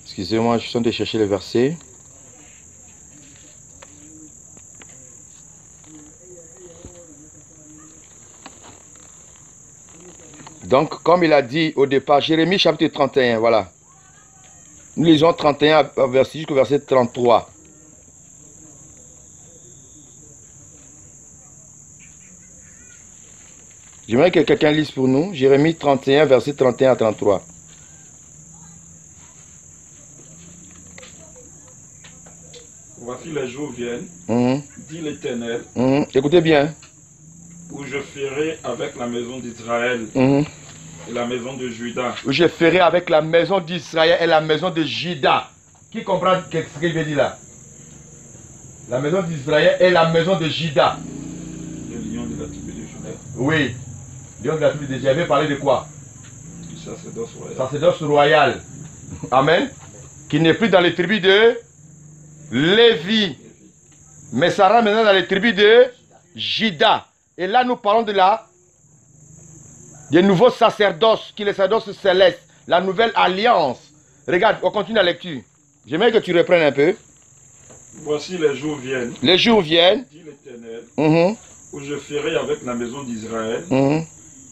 Excusez-moi, je suis en train de chercher le verset. Donc, comme il a dit au départ, Jérémie chapitre 31, voilà. Nous lisons 31 jusqu'au verset 33. J'aimerais que quelqu'un lise pour nous. Jérémie 31, verset 31 à 33. Voici les jours viennent, dit l'Éternel, écoutez bien, où je ferai avec la maison d'Israël et la maison de Juda. Où je ferai avec la maison d'Israël et la maison de Juda. Qui comprend ce qu'il veut dire là? La maison d'Israël et la maison de Juda. Le lion de la tribu de Juda. Oui. Lion de la tribu de Juda. J'avais parlé de quoi? Du sacerdoce royal. Sacerdoce royal. Amen. Qui n'est plus dans les tribus de Lévi. Mais ça rentre maintenant dans les tribus de Juda. Et là, nous parlons de des nouveaux sacerdoces, qui est le sacerdoce céleste, la nouvelle alliance. Regarde, on continue la lecture. J'aimerais que tu reprennes un peu. Voici les jours viennent. Les jours viennent. Dit l'Éternel, où je ferai avec la maison d'Israël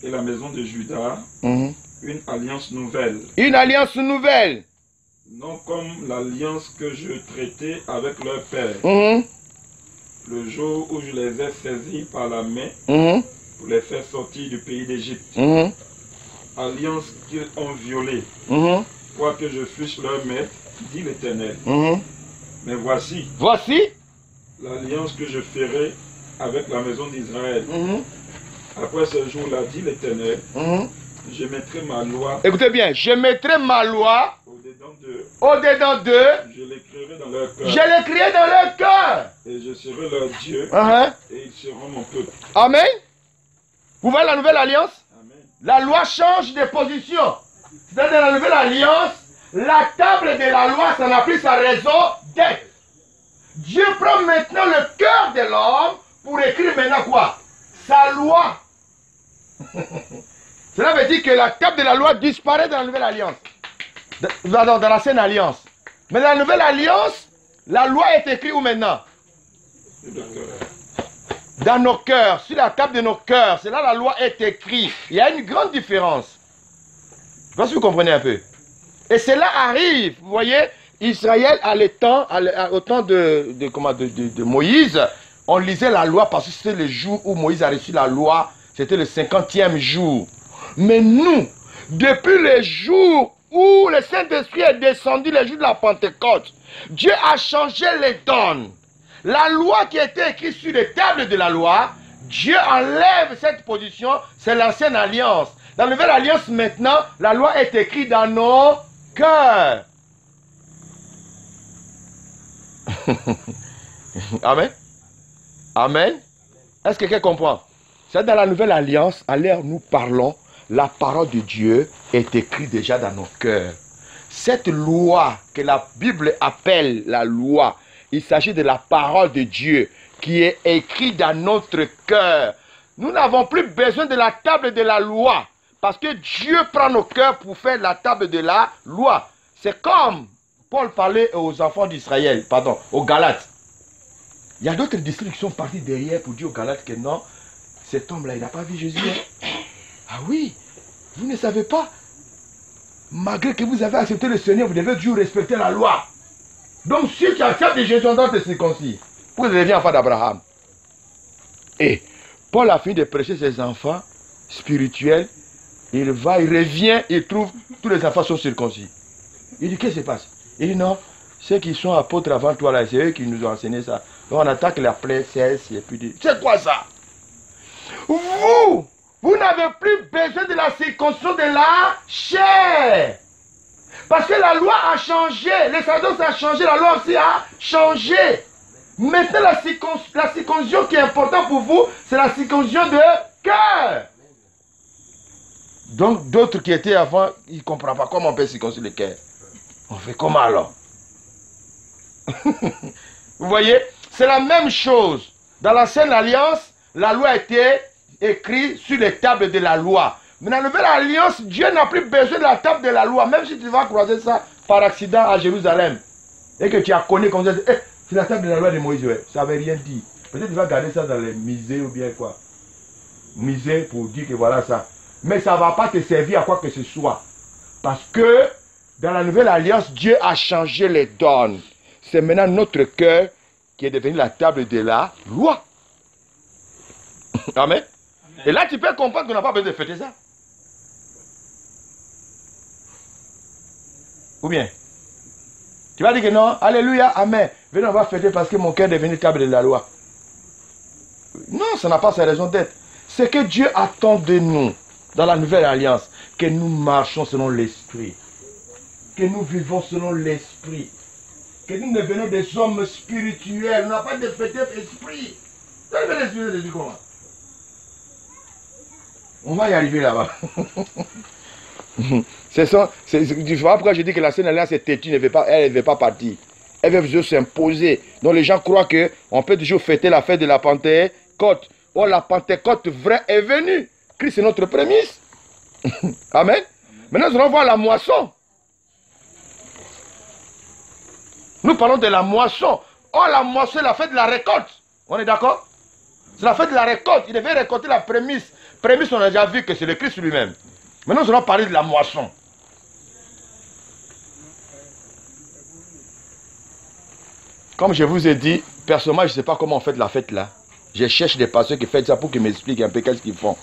et la maison de Juda une alliance nouvelle. Une alliance nouvelle. Non comme l'alliance que je traitais avec leur père. Le jour où je les ai saisis par la main pour les faire sortir du pays d'Égypte. Alliance qu'ils ont violée quoique je fusse leur maître, dit l'Éternel. Mais voici l'alliance que je ferai avec la maison d'Israël. Après ce jour-là, dit l'Éternel, je mettrai ma loi. Écoutez bien, je mettrai ma loi au-dedans d'eux. Je l'écrirai dans leur cœur. Je l'écrirai dans leur cœur. Et je serai leur Dieu. Et ils seront mon peuple. Amen. Vous voyez la nouvelle alliance? Amen. La loi change de position. Dans la nouvelle alliance, la table de la loi, ça n'a plus sa raison d'être. Dieu prend maintenant le cœur de l'homme pour écrire maintenant quoi? Sa loi. Cela veut dire que la table de la loi disparaît dans la nouvelle alliance. Dans l'ancienne alliance. Mais dans la nouvelle alliance, la loi est écrite où maintenant? Dans nos cœurs, sur la table de nos cœurs. C'est là la loi est écrite. Il y a une grande différence. Je pense que vous comprenez un peu. Et cela arrive, vous voyez, Israël, au temps de Moïse, on lisait la loi parce que c'était le jour où Moïse a reçu la loi, c'était le 50e jour. Mais nous, depuis le jour où le Saint-Esprit est descendu, le jour de la Pentecôte, Dieu a changé les donnes. La loi qui était écrite sur les tables de la loi, Dieu enlève cette position, c'est l'ancienne alliance. Dans la nouvelle alliance maintenant, la loi est écrite dans nos cœur. Amen. Amen. Est-ce que quelqu'un comprend? C'est dans la nouvelle alliance, à l'heure nous parlons, la parole de Dieu est écrite déjà dans nos cœurs. Cette loi que la Bible appelle la loi, il s'agit de la parole de Dieu qui est écrite dans notre cœur. Nous n'avons plus besoin de la table de la loi. Parce que Dieu prend nos cœurs pour faire la table de la loi. C'est comme Paul parlait aux enfants d'Israël, pardon, aux Galates. Il y a d'autres districts qui sont partis derrière pour dire aux Galates que non, cet homme-là, il n'a pas vu Jésus. Ah oui, vous ne savez pas. Malgré que vous avez accepté le Seigneur, vous devez toujours respecter la loi. Donc si tu acceptes Jésus, on doit te circoncis. Pour devenir enfant d'Abraham. Et Paul a fini de prêcher ses enfants spirituels. Il va, il revient, il trouve tous les enfants sont circoncis. Il dit, qu'est-ce qui se passe? Il dit, non, ceux qui sont apôtres avant toi, là, c'est eux qui nous ont enseigné ça. Donc on attaque la plaie cesse et puis dit, c'est quoi ça? Vous n'avez plus besoin de la circoncision de la chair. Parce que la loi a changé, les sacerdoces a changé, la loi aussi a changé. Maintenant, la circoncision qui est importante pour vous, c'est la circoncision de cœur. Donc, d'autres qui étaient avant, ils ne comprennent pas comment on peut circoncire le cœur. On fait comment alors? Vous voyez, c'est la même chose. Dans l'ancienne alliance, la loi a été écrite sur les tables de la loi. Mais dans la nouvelle alliance, Dieu n'a plus besoin de la table de la loi. Même si tu vas croiser ça par accident à Jérusalem, et que tu as connu comme ça, c'est la table de la loi de Moïse, ouais. Ça ne veut rien dire. Peut-être que tu vas garder ça dans les musées ou bien quoi. Musée pour dire que voilà ça. Mais ça ne va pas te servir à quoi que ce soit. Parce que dans la nouvelle alliance, Dieu a changé les donnes. C'est maintenant notre cœur qui est devenu la table de la loi. Amen. Et là, tu peux comprendre qu'on n'a pas besoin de fêter ça. Ou bien, tu vas dire que non, alléluia, amen. Venez, on va fêter parce que mon cœur est devenu table de la loi. Non, ça n'a pas sa raison d'être. C'est que Dieu attend de nous, dans la nouvelle alliance, que nous marchons selon l'esprit. Que nous vivons selon l'esprit. Que nous devenons des hommes spirituels. On n'a pas de fêter esprit. Vous avez l'esprit de Jésus comment? On va y arriver là-bas. Tu vois pourquoi je dis que la Sainte Alliance est têtue, elle ne veut pas partir. Elle veut juste s'imposer. Donc les gens croient qu'on peut toujours fêter la fête de la Pentecôte. Oh, la Pentecôte vraie est venue. Christ est notre prémisse. Amen. Maintenant, nous allons voir la moisson. Nous parlons de la moisson. Oh, la moisson, c'est la fête de la récolte. On est d'accord? C'est la fête de la récolte. Il devait récolter la prémisse. Prémisse, on a déjà vu que c'est le Christ lui-même. Maintenant, nous allons parler de la moisson. Comme je vous ai dit, personnellement, je ne sais pas comment on fait la fête là. Je cherche des pasteurs qui font ça pour qu'ils m'expliquent un peu qu'est-ce qu'ils font.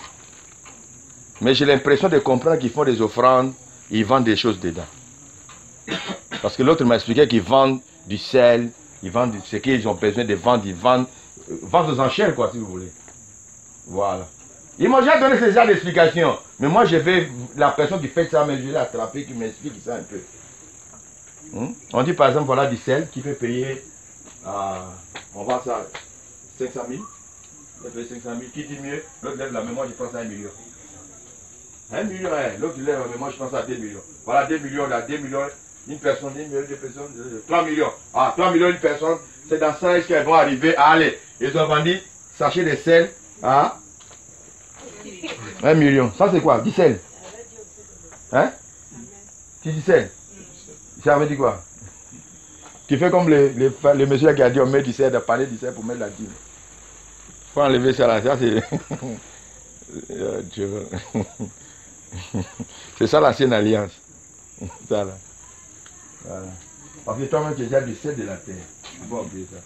Mais j'ai l'impression de comprendre qu'ils font des offrandes, ils vendent des choses dedans. Parce que l'autre m'a expliqué qu'ils vendent du sel, ils vendent ce qu'ils ont besoin de vendre, ils vendent aux enchères, quoi, si vous voulez. Voilà. Ils m'ont déjà donné ce genre d'explication. Mais moi, je vais, la personne qui fait ça, mais je l'ai attrapé, qui m'explique ça un peu. On dit par exemple, voilà du sel qui peut payer, on va ça, 500 000. Il paye 500 000. Qui dit mieux? L'autre lève la main, moi je pense à 1 million. 1 million, hein. L'autre lève la main, moi je pense à 2 millions. Voilà 2 millions, là, 2 millions. Une personne, 1 million, 2 personnes, 3 millions. 3 millions, une personne. C'est dans ça qu'elles vont arriver à aller. Ils ont vendu sachet de sel à 1 million. Ça c'est quoi? 10 sel. Hein? Qui dit sel? Ça veut dire quoi? Qui fait comme le monsieur qui a dit on met du sel, de parler du sel pour mettre la dîme. Il faut enlever ça là. Ça c'est. C'est ça l'ancienne alliance. Ça là. Voilà. Parce que toi-même tu es déjà du sel de la terre. Il faut oublier ça.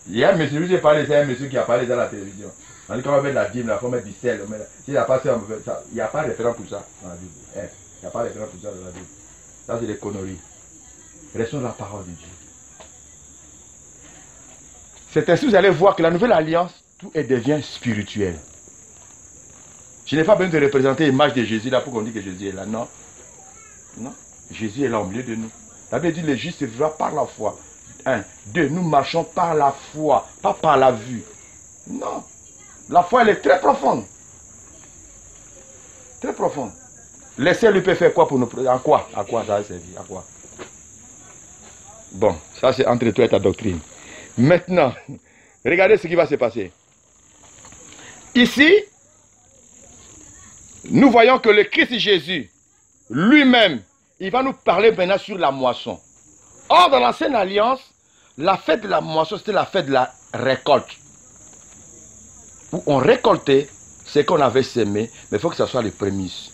Il y a un monsieur, j'ai parlé, c'est un monsieur qui a parlé dans la télévision. On dit qu'on va mettre la dîme là, il faut mettre du sel. S'il n'y a pas ça, il n'y a pas de référent pour ça dans la Bible. Il n'y a pas de référent pour ça dans la Bible. Ça c'est des conneries. Restons dans la parole de Dieu. C'est ainsi que vous allez voir que la nouvelle alliance, tout devient spirituel. Je n'ai pas besoin de représenter l'image de Jésus là pour qu'on dise que Jésus est là. Non. Non. Jésus est là au milieu de nous. La Bible dit le juste se vivra par la foi. 1. 2. Nous marchons par la foi, pas par la vue. Non. La foi, elle est très profonde. Très profonde. L'essai lui peut faire quoi pour nous? À quoi? À quoi ça va servir? À quoi? Bon, ça c'est entre toi et ta doctrine. Maintenant, regardez ce qui va se passer. Ici, nous voyons que le Christ Jésus, lui-même, il va nous parler maintenant sur la moisson. Or, dans l'ancienne alliance, la fête de la moisson, c'était la fête de la récolte. Où on récoltait ce qu'on avait semé, mais il faut que ce soit les prémices.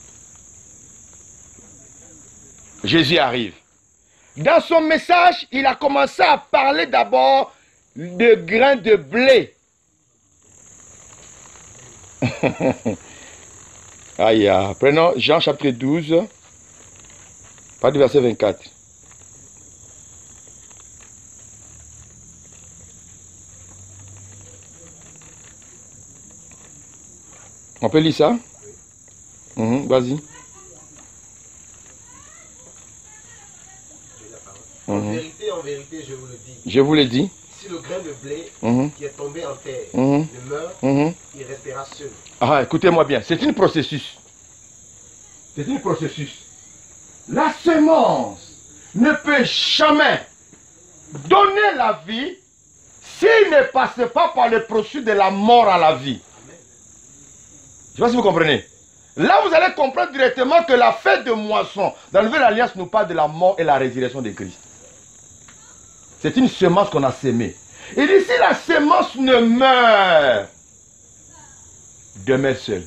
Jésus arrive. Dans son message, il a commencé à parler d'abord de grains de blé. Aïe, prenons Jean chapitre 12, pas du verset 24. On peut lire ça? Vas-y. En vérité, je vous le dis. Je vous le dis. Si le grain de blé qui est tombé en terre ne meurt, il restera seul. Ah, écoutez-moi bien, c'est un processus. C'est un processus. La semence ne peut jamais donner la vie s'il ne passe pas par le processus de la mort à la vie. Je ne sais pas si vous comprenez. Là, vous allez comprendre directement que la fête de moisson, dans la Nouvelle Alliance, nous parle de la mort et la résurrection de Christ. C'est une semence qu'on a sémée. Il dit, si la semence ne meurt, demeure seule.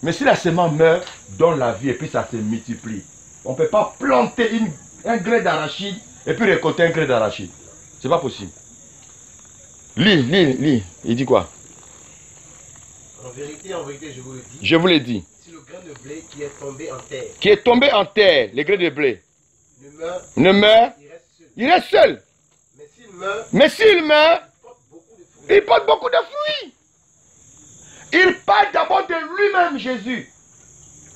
Mais si la semence meurt, donne la vie et puis ça se multiplie. On ne peut pas planter un grain d'arachide et puis récolter un grain d'arachide. C'est pas possible. Lis. Il dit quoi? En vérité, je vous le dis. Je vous l'ai dit. Si le grain de blé qui est tombé en terre. Qui est tombé en terre, les grains de blé. Ne meurt. Il reste seul. Mais s'il meurt, il porte beaucoup de fruits. Il parle d'abord de lui-même, Jésus.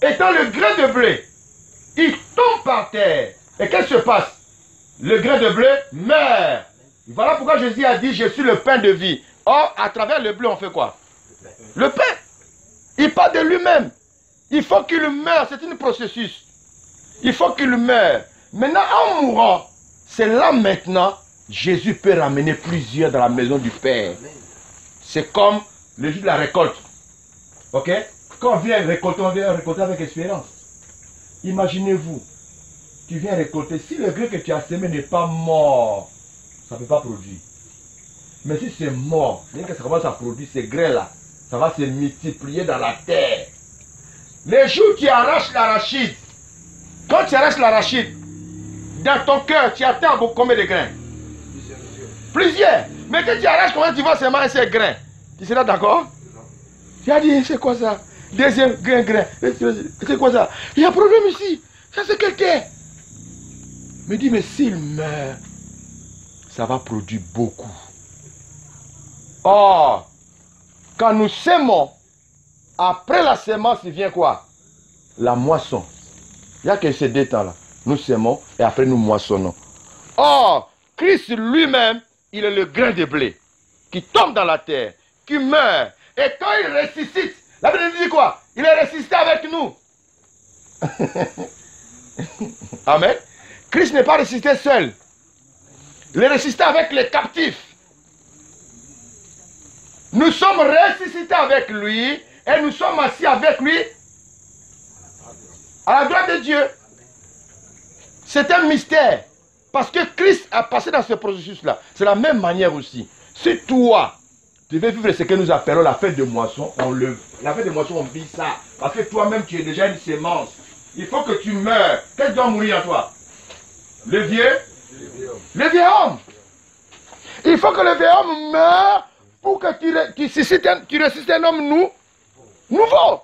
Étant le grain de blé, il tombe par terre. Et qu'est-ce qui se passe? Le grain de blé meurt. Voilà pourquoi Jésus a dit, je suis le pain de vie. Or, à travers le blé, on fait quoi? Le pain. Il parle de lui-même. Il faut qu'il meure. C'est un processus. Il faut qu'il meure. Maintenant, en mourant, c'est là maintenant, Jésus peut ramener plusieurs dans la maison du Père. C'est comme le jour de la récolte. Ok? Quand on vient récolter avec espérance. Imaginez-vous, tu viens récolter. Si le grain que tu as semé n'est pas mort, ça ne peut pas produire. Mais si c'est mort, dès que ça commence à produire ces grains-là, ça va se multiplier dans la terre. Les jours où tu arraches l'arachide, quand tu arraches l'arachide, dans ton cœur, tu attends combien de grains? Plusieurs. Mais quand tu arraches, comment tu vas seulement ces grains? Tu seras d'accord? Tu as dit, c'est quoi ça? Deuxième grain. C'est quoi ça? Il y a un problème ici. Ça c'est quelle terre? Me dit, mais s'il meurt, ça va produire beaucoup. Or, quand nous sémons, après la sémence, il vient quoi? La moisson. Il n'y a que ces deux temps-là. Nous sémons et après nous moissonnons. Or, Christ lui-même, il est le grain de blé qui tombe dans la terre, qui meurt. Et quand il ressuscite, la Bible dit quoi? Il est ressuscité avec nous. Amen. Christ n'est pas ressuscité seul. Il est ressuscité avec les captifs. Nous sommes ressuscités avec lui et nous sommes assis avec lui à la droite de Dieu. C'est un mystère. Parce que Christ a passé dans ce processus-là. C'est la même manière aussi. Si toi, tu veux vivre ce que nous appelons la fête de moisson, la fête de moisson, on vit ça. Parce que toi-même, tu es déjà une sémence. Il faut que tu meurs. Qu'est-ce qui doit mourir en toi? Le vieux homme. Il faut que le vieux homme meure pour que tu ressuscites un homme nouveau.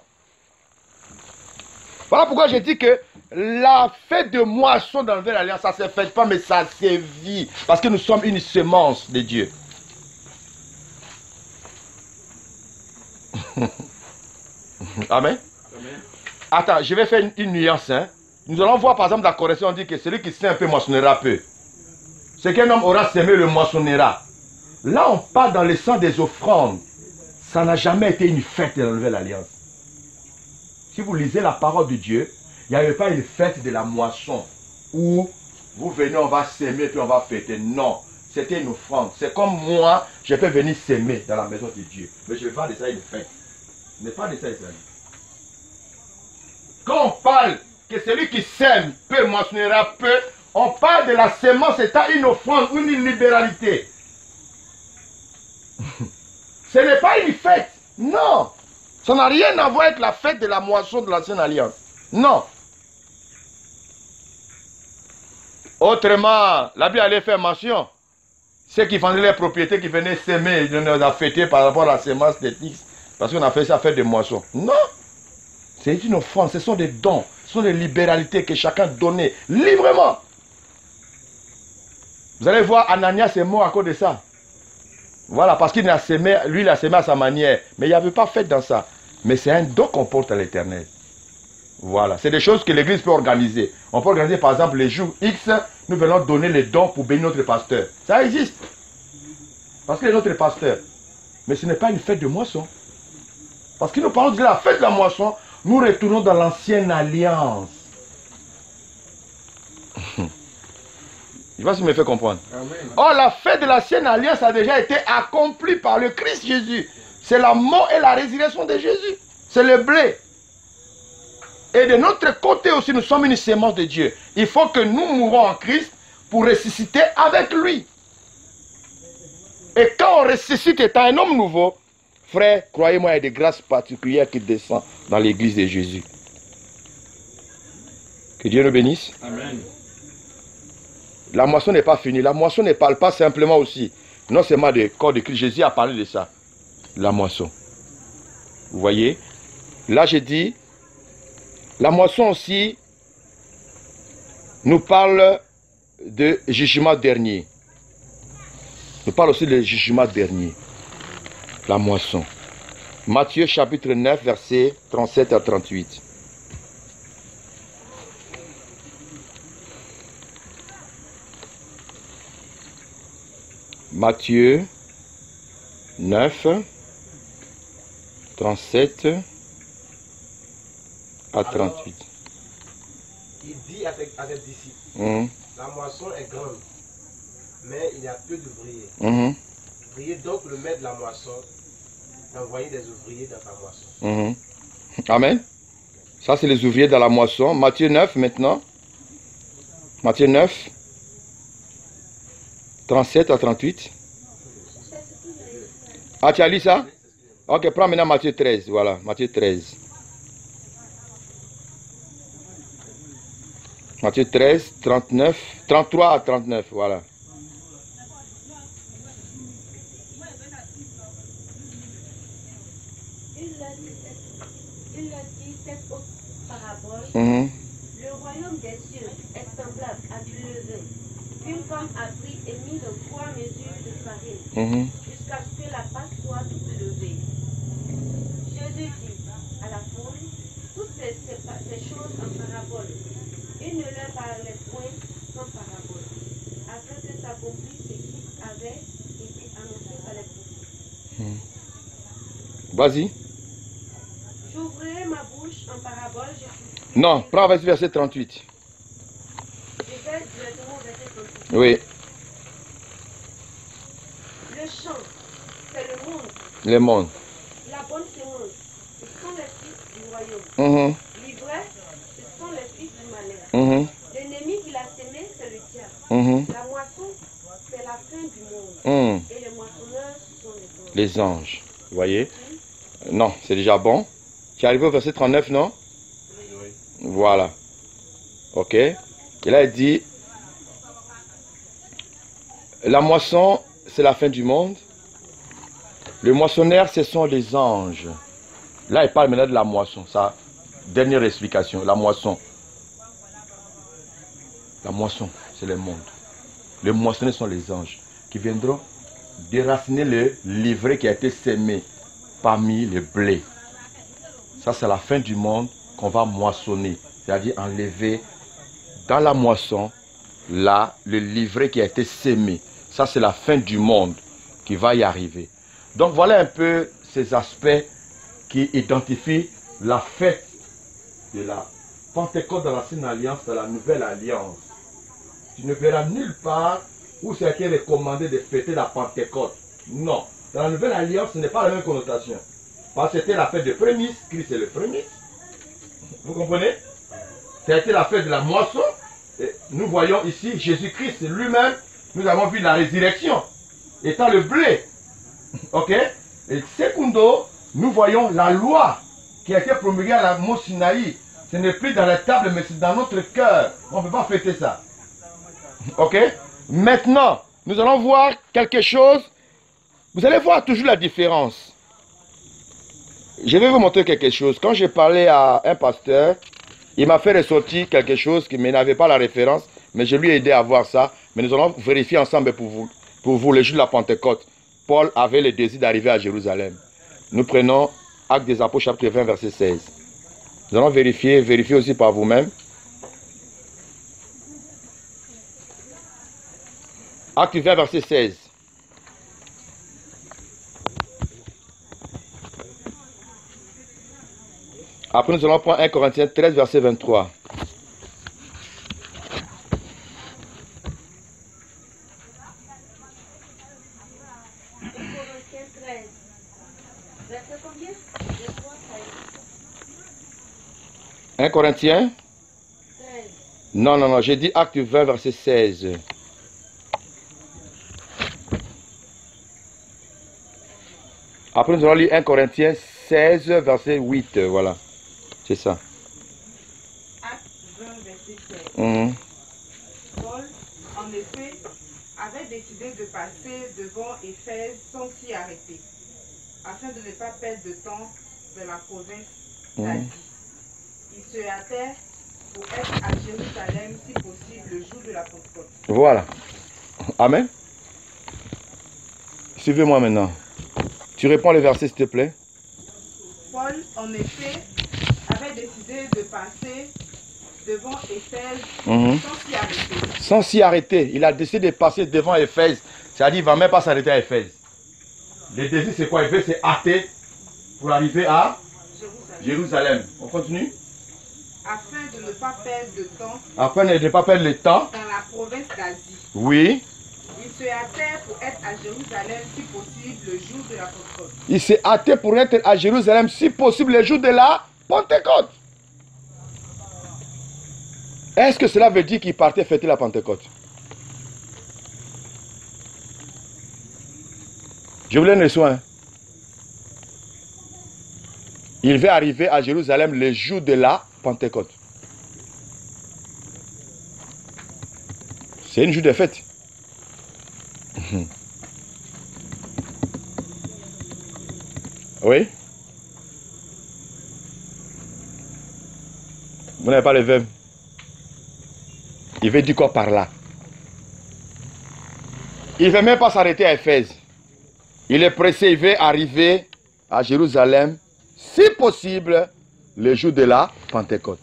Voilà pourquoi j'ai dit que la fête de moisson dans la Nouvelle Alliance, ça ne se fête pas, mais ça se vit. Parce que nous sommes une semence de Dieu. Amen. Amen. Attends, je vais faire une nuance. Hein. Nous allons voir par exemple dans la correction, on dit que celui qui sème un peu moissonnera peu. Ce qu'un homme aura sémé, le moissonnera. Là, on parle dans le sens des offrandes. Ça n'a jamais été une fête de la Nouvelle Alliance. Si vous lisez la parole de Dieu, il n'y avait pas une fête de la moisson où vous venez, on va s'aimer puis on va fêter. Non, c'était une offrande. C'est comme moi, je peux venir s'aimer dans la maison de Dieu. Mais je ne vais pas de ça une fête. Ce n'est pas de ça une fête. Quand on parle que celui qui sème peu moissonnera peu, on parle de la sémence étant une offrande, une libéralité. Ce n'est pas une fête. Non. Ça n'a rien à voir avec la fête de la moisson de l'Ancienne Alliance. Non. Autrement, la Bible allait faire mention. Ceux qui vendaient les propriétés, qui venaient s'aimer, ils nous ont fêté par rapport à la sémence des X. Parce qu'on a fait ça, fête de moisson. Non. C'est une offrande. Ce sont des dons. Ce sont des libéralités que chacun donnait librement. Vous allez voir, Ananias est mort à cause de ça. Voilà, parce qu'il a sémé, lui il a sémé à sa manière. Mais il n'y avait pas fait dans ça. Mais c'est un don qu'on porte à l'Éternel. Voilà, c'est des choses que l'Église peut organiser. On peut organiser par exemple les jours X, nous venons donner les dons pour bénir notre pasteur. Ça existe. Parce qu'il est notre pasteur. Mais ce n'est pas une fête de moisson. Parce que nous parlons de la fête de la moisson, nous retournons dans l'ancienne alliance. Je sais pas si je me fais comprendre. Amen. Or, la fête de l'ancienne alliance a déjà été accomplie par le Christ Jésus. C'est la mort et la résurrection de Jésus. C'est le blé. Et de notre côté aussi, nous sommes une sémence de Dieu. Il faut que nous mourons en Christ pour ressusciter avec lui. Et quand on ressuscite étant un homme nouveau, frère, croyez-moi, il y a des grâces particulières qui descendent dans l'église de Jésus. Que Dieu nous bénisse. Amen. La moisson n'est pas finie. La moisson ne parle pas simplement aussi. Non seulement du corps de Christ. Jésus a parlé de ça. La moisson. Vous voyez? Là, j'ai dit, la moisson aussi nous parle de jugement dernier. Nous parle aussi de jugement dernier. La moisson. Matthieu chapitre 9, versets 37 à 38. Matthieu 9, 37 à 38. Il dit à ses disciples, la moisson est grande, mais il y a peu d'ouvriers. Priez donc le maître de la moisson d'envoyer des ouvriers dans sa moisson. Amen. Ça, c'est les ouvriers dans la moisson. Matthieu 9 maintenant. Matthieu 9. 37 à 38. Ah, tu as lu ça? Ok, prends maintenant Matthieu 13. Voilà, Matthieu 13. Matthieu 13, 39, 33 à 39, voilà. Il leur dit cette autre parabole. Le royaume des cieux est semblable à du levain qu'une femme a pris et mis dans 3 mesures de farine jusqu'à ce que la pâte soit toute levée. Jésus dit à la foule toutes ces choses en parabole et ne leur parlait point sans parabole, afin que s'accomplisse ce qui avait été annoncé par les prophètes. Vas-y. J'ouvrirai ma bouche en parabole. Non, prends verset 38. Je vais directement au verset 38. Oui. Le champ, c'est le monde. Le monde. La bonne sémence, ce sont les fils du royaume. L'ivresse, ce sont les fils du malheur. L'ennemi qui l'a sémé, c'est le diable. La moisson, c'est la fin du monde. Et les moissonneurs, ce sont les anges. Les anges. Vous voyez? Non, c'est déjà bon. Tu es arrivé au verset 39, non? Oui. Voilà. Ok. Et là, il dit, la moisson, c'est la fin du monde. Le moissonneur, ce sont les anges. Là, il parle maintenant de la moisson. Ça, dernière explication. La moisson. La moisson, c'est le monde. Les moissonneurs sont les anges qui viendront déraciner le livret qui a été sémé parmi les blés. Ça, c'est la fin du monde qu'on va moissonner. C'est-à-dire enlever dans la moisson, là, le livret qui a été sémé. Ça, c'est la fin du monde qui va y arriver. Donc, voilà un peu ces aspects qui identifient la fête de la Pentecôte dans l'Ancienne Alliance, dans la Nouvelle Alliance. Tu ne verras nulle part où ça a été recommandé de fêter la Pentecôte. Non. Dans la Nouvelle Alliance, ce n'est pas la même connotation. Parce que c'était la fête de prémices, Christ est le prémisse. Vous comprenez? Ça a été la fête de la moisson. Et nous voyons ici Jésus-Christ lui-même. Nous avons vu la résurrection, étant le blé. Ok? Et secondo, nous voyons la loi qui a été promulguée à la Mont Sinaï. Ce n'est plus dans la table, mais c'est dans notre cœur. On ne peut pas fêter ça. Ok? Maintenant, nous allons voir quelque chose. Vous allez voir toujours la différence. Je vais vous montrer quelque chose. Quand j'ai parlé à un pasteur, il m'a fait ressortir quelque chose qui n'avait pas la référence, mais je lui ai aidé à voir ça. Mais nous allons vérifier ensemble pour vous le jour de la Pentecôte. Paul avait le désir d'arriver à Jérusalem. Nous prenons Actes des Apôtres, chapitre 20, verset 16. Nous allons vérifier aussi par vous-même. Acte 20, verset 16. Après, nous allons prendre 1 Corinthiens 13, verset 23. Corinthiens 13. Verset combien? 1 Corinthiens 13. Non, j'ai dit Acte 20, verset 16. Après, nous allons lire 1 Corinthiens 16, verset 8. Voilà. C'est ça. Acte 20, verset 16. Paul, en effet, avait décidé de passer devant Éphèse sans s'y arrêter, afin de ne pas perdre de temps dans la province d'Asie. Il se hâtait pour être à Jérusalem, si possible, le jour de la Pentecôte. Voilà. Amen. Suivez-moi maintenant. Tu réponds le verset, s'il te plaît. Paul, en effet, avait décidé de passer devant Éphèse sans s'y arrêter. Sans s'y arrêter. Il a décidé de passer devant Éphèse. C'est-à-dire qu'il ne va même pas s'arrêter à Éphèse. Le désir, c'est quoi? Il veut se hâter pour arriver à Jérusalem. On continue? Afin de ne pas perdre de temps. Afin de ne pas perdre le temps. Dans la province d'Asie. Oui. Il se hâtait pour être à Jérusalem, si possible, le jour de la Pentecôte. Il s'est hâté pour être à Jérusalem, si possible, le jour de la Pentecôte. Est-ce que cela veut dire qu'il partait fêter la Pentecôte? Je vous donne le soin. Il va arriver à Jérusalem le jour de la Pentecôte. C'est une jour de fête. Oui? Vous n'avez pas le verbe. Il veut dire quoi par là? Il ne veut même pas s'arrêter à Éphèse. Il est pressé, il veut arriver à Jérusalem, si possible, le jour de la Pentecôte.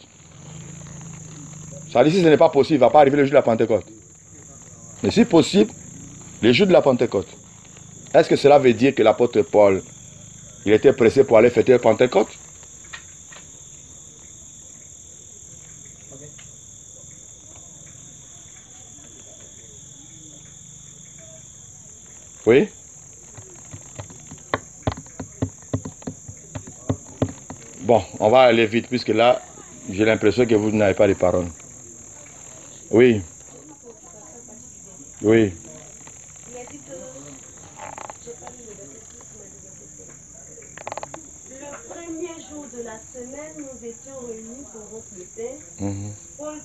Ça dit, si ce n'est pas possible, il ne va pas arriver le jour de la Pentecôte. Mais si possible, le jour de la Pentecôte. Est-ce que cela veut dire que l'apôtre Paul, il était pressé pour aller fêter la Pentecôte? Oui? Bon, on va aller vite, puisque là, j'ai l'impression que vous n'avez pas de parole. Oui. Oui. Il a dit que, j'ai pas lu le verset 6, mais le verset 7. Le premier jour de la semaine, nous étions réunis pour rompre le pain. Paul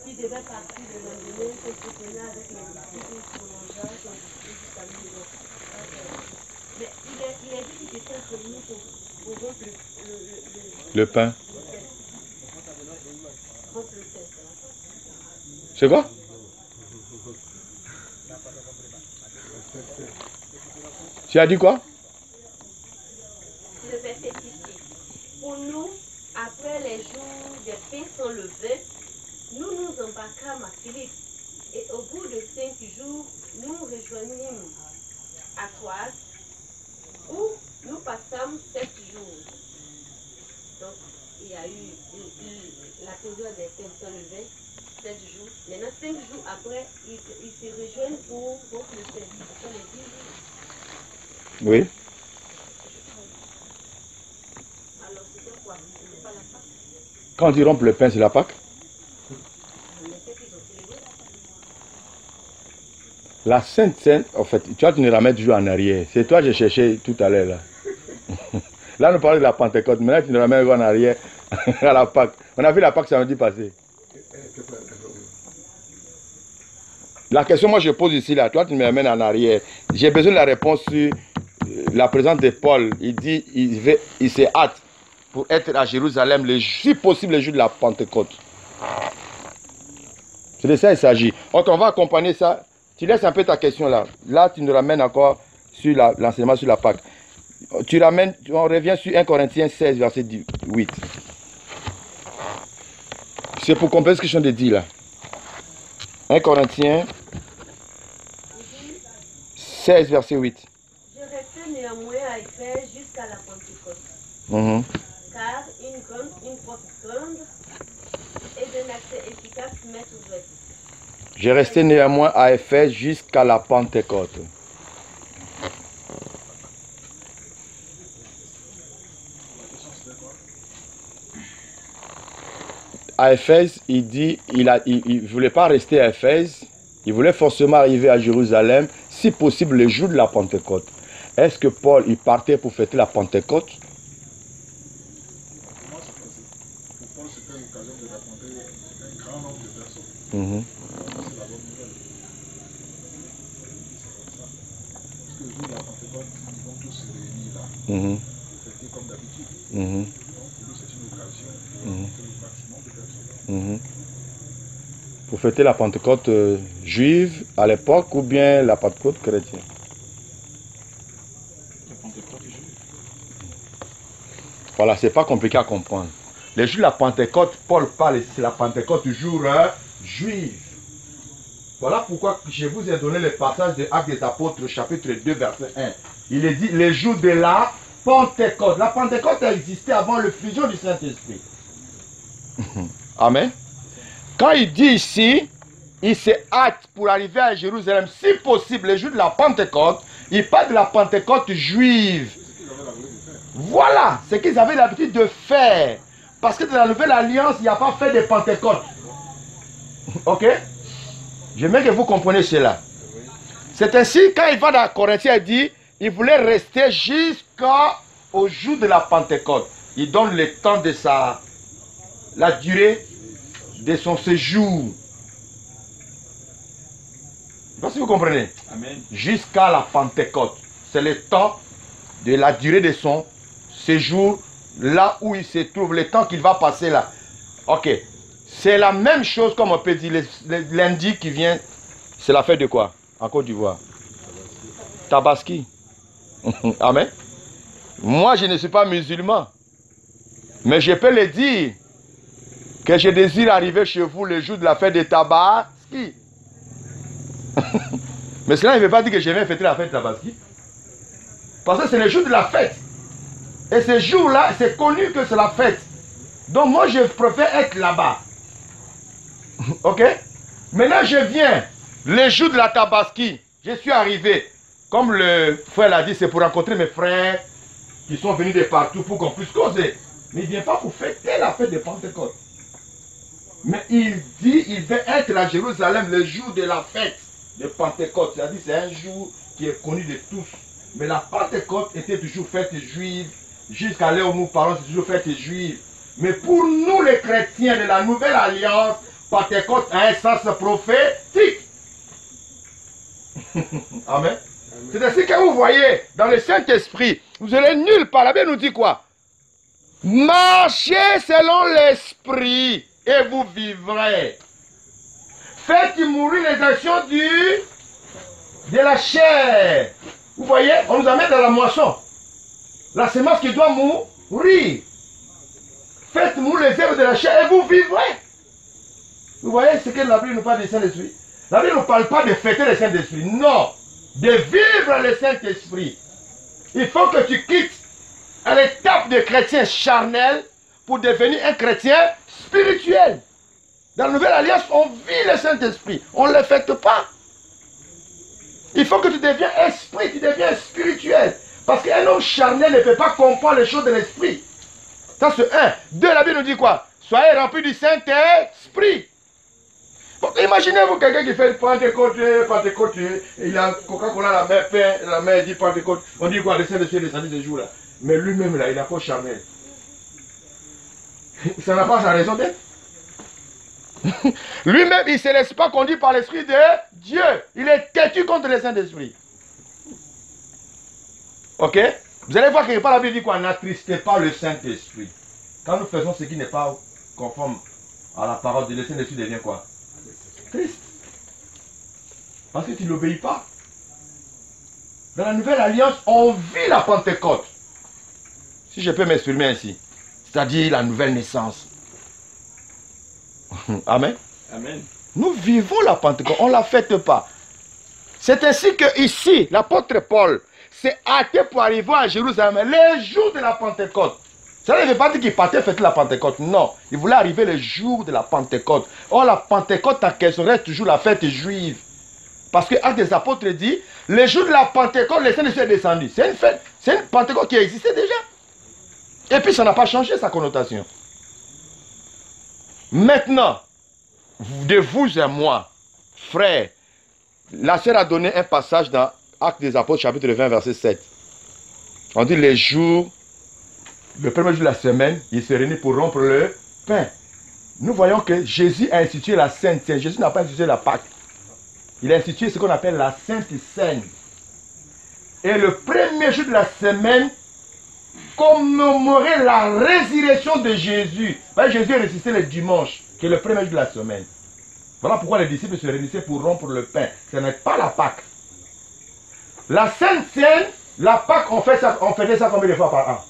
qui devait partir le lendemain, se soutenait avec les disciples pour manger jusqu'à minuit. Mais il a dit qu'il était réuni pour rompre le pain. Rompre le pain. C'est quoi? Tu as dit quoi? Le verset 6. Pour nous, après les jours des pains sans levain, nous nous embarquâmes à Philippe. Et au bout de 5 jours, nous rejoignîmes à Troas, où nous passâmes 7 jours. Donc, il y a eu la période des pains sans levain, 7 jours. Maintenant, 5 jours après, ils se rejoignent pour rompre le pain. Ce sont les 10 jours. Oui. Alors, c'était quoi? C'était pas la Pâque? Quand ils rompent le pain, c'est la Pâque? Mais c'est qu'ils ont célébré. La Sainte Seine, en fait, tu vas te ramènes toujours en arrière. C'est toi que j'ai cherché tout à l'heure là. Là, nous parlons de la Pentecôte. Maintenant, tu nous ramènes en arrière à la Pâque. On a vu la Pâque samedi passé. La question, moi, je pose ici, là. Toi, tu me ramènes en arrière. J'ai besoin de la réponse sur la présence de Paul. Il dit, il s'est hâte pour être à Jérusalem, si possible, le jour de la Pentecôte. C'est de ça qu'il s'agit. On va accompagner ça. Tu laisses un peu ta question là. Là, tu nous ramènes encore sur l'enseignement sur la Pâque. On revient sur 1 Corinthiens 16, verset 8. C'est pour comprendre ce que je viens de dire là. 1 Corinthiens 16, verset 8. Je restais néanmoins à Éphèse jusqu'à la Pentecôte. Car une porte grande et d'un accès efficace m'est ouverte. J'ai resté néanmoins à Éphèse jusqu'à la Pentecôte. À Éphèse, il dit, il ne voulait pas rester à Éphèse, il voulait forcément arriver à Jérusalem, si possible le jour de la Pentecôte. Est-ce que Paul, il partait pour fêter la Pentecôte? Pour Paul, c'était l'occasion de raconter un grand nombre de personnes. C'est la bonne nouvelle. Parce que le jour de la Pentecôte, ils vont tous se réunir là, fêter comme d'habitude. Donc pour lui, c'est une occasion de rencontrer le maximum de personnes. Pour fêter la Pentecôte juive à l'époque ou bien la Pentecôte chrétienne? La Pentecôte juive. Voilà, c'est pas compliqué à comprendre. Le jour de la Pentecôte, Paul parle, c'est la Pentecôte jour juive. Voilà pourquoi je vous ai donné le passage de Actes des Apôtres, chapitre 2, verset 1. Il est dit, le jour de la Pentecôte. La Pentecôte a existé avant le fusion du Saint-Esprit. Amen. Quand il dit ici, il se hâte pour arriver à Jérusalem, si possible, le jour de la Pentecôte, il parle de la Pentecôte juive. Voilà ce qu'ils avaient l'habitude de faire. Parce que dans la Nouvelle Alliance, il n'y a pas fait de Pentecôte. Ok? J'aimerais que vous compreniez cela. C'est ainsi, quand il va dans Corinthiens, il dit, il voulait rester jusqu'au jour de la Pentecôte. Il donne le temps de la durée de son séjour. Je ne sais pas si vous comprenez. Amen. Jusqu'à la Pentecôte. C'est le temps de la durée de son séjour, là où il se trouve, le temps qu'il va passer là. Ok. C'est la même chose comme on peut dire. Lundi qui vient, c'est la fête de quoi? En Côte d'Ivoire. Tabaski. Amen. Moi, je ne suis pas musulman. Mais je peux le dire que je désire arriver chez vous le jour de la fête de Tabaski. Mais cela ne veut pas dire que je vais fêter la fête de Tabaski. Parce que c'est le jour de la fête. Et ce jour-là, c'est connu que c'est la fête. Donc moi, je préfère être là-bas. Ok? Maintenant, je viens. Le jour de la Tabaski, je suis arrivé. Comme le frère l'a dit, c'est pour rencontrer mes frères qui sont venus de partout pour qu'on puisse causer. Mais il ne vient pas pour fêter la fête de Pentecôte. Mais il dit il va être à Jérusalem le jour de la fête de Pentecôte. C'est-à-dire c'est un jour qui est connu de tous. Mais la Pentecôte était toujours fête juive. Jusqu'à l'heure où nous parlons, c'est toujours fête juive. Mais pour nous les chrétiens de la Nouvelle Alliance, Pentecôte a un sens prophétique. Amen. C'est ainsi que vous voyez, dans le Saint-Esprit, vous allez nulle part. La Bible nous dit quoi? Marchez selon l'Esprit et vous vivrez. Faites mourir les actions de la chair. Vous voyez, on nous amène dans la moisson. La semence qui doit mourir. Faites mourir les œuvres de la chair et vous vivrez. Vous voyez ce que la Bible nous parle du Saint-Esprit? La Bible ne parle pas de fêter le Saint-Esprit. Non. De vivre le Saint-Esprit. Il faut que tu quittes l'étape de chrétien charnel pour devenir un chrétien spirituel. Dans la Nouvelle Alliance, on vit le Saint-Esprit. On ne le fête pas. Il faut que tu deviens esprit, tu deviens spirituel. Parce qu'un homme charnel ne peut pas comprendre les choses de l'esprit. Ça c'est un. Deux, la Bible nous dit quoi? Soyez remplis du Saint-Esprit. Bon, imaginez-vous quelqu'un qui fait Pentecôte, il a Coca-Cola la main, il dit Pentecôte. On dit quoi? Le Saint-Esprit est descendu ce jour-là. Mais lui-même là, il a pas charnel. Ça n'a pas sa raison d'être. Lui-même, il ne se laisse pas conduire par l'Esprit de Dieu. Il est têtu contre le Saint-Esprit. Ok? Vous allez voir que la Bible dit qu'on n'attristez pas le Saint-Esprit. Quand nous faisons ce qui n'est pas conforme à la parole de Dieu, le Saint-Esprit devient quoi? Triste. Parce que tu n'obéis pas. Dans la Nouvelle Alliance, on vit la Pentecôte. Si je peux m'exprimer ainsi. C'est-à-dire la nouvelle naissance. Amen. Amen. Nous vivons la Pentecôte, on ne la fête pas. C'est ainsi que ici, l'apôtre Paul s'est hâté pour arriver à Jérusalem le jour de la Pentecôte. Ça ne veut pas dire qu'il partait fêter la Pentecôte. Non, il voulait arriver le jour de la Pentecôte. Or, la Pentecôte en question reste toujours la fête juive. Parce que Actes des Apôtres dit, le jour de la Pentecôte, le Saint-Esprit est descendu. C'est une fête, c'est une Pentecôte qui existait déjà. Et puis ça n'a pas changé sa connotation. Maintenant, de vous et moi, frères, la sœur a donné un passage dans Actes des Apôtres, chapitre 20, verset 7. On dit les jours, le premier jour de la semaine, il se réunit pour rompre le pain. Nous voyons que Jésus a institué la Sainte Seine. Jésus n'a pas institué la Pâque. Il a institué ce qu'on appelle la Sainte Seine. Et le premier jour de la semaine, commémorer la résurrection de Jésus. Jésus est ressuscité le dimanche, qui est le premier jour de la semaine. Voilà pourquoi les disciples se réunissaient pour rompre le pain. Ce n'est pas la Pâque. La Sainte Seine, la Pâque, on faisait ça combien de fois par an?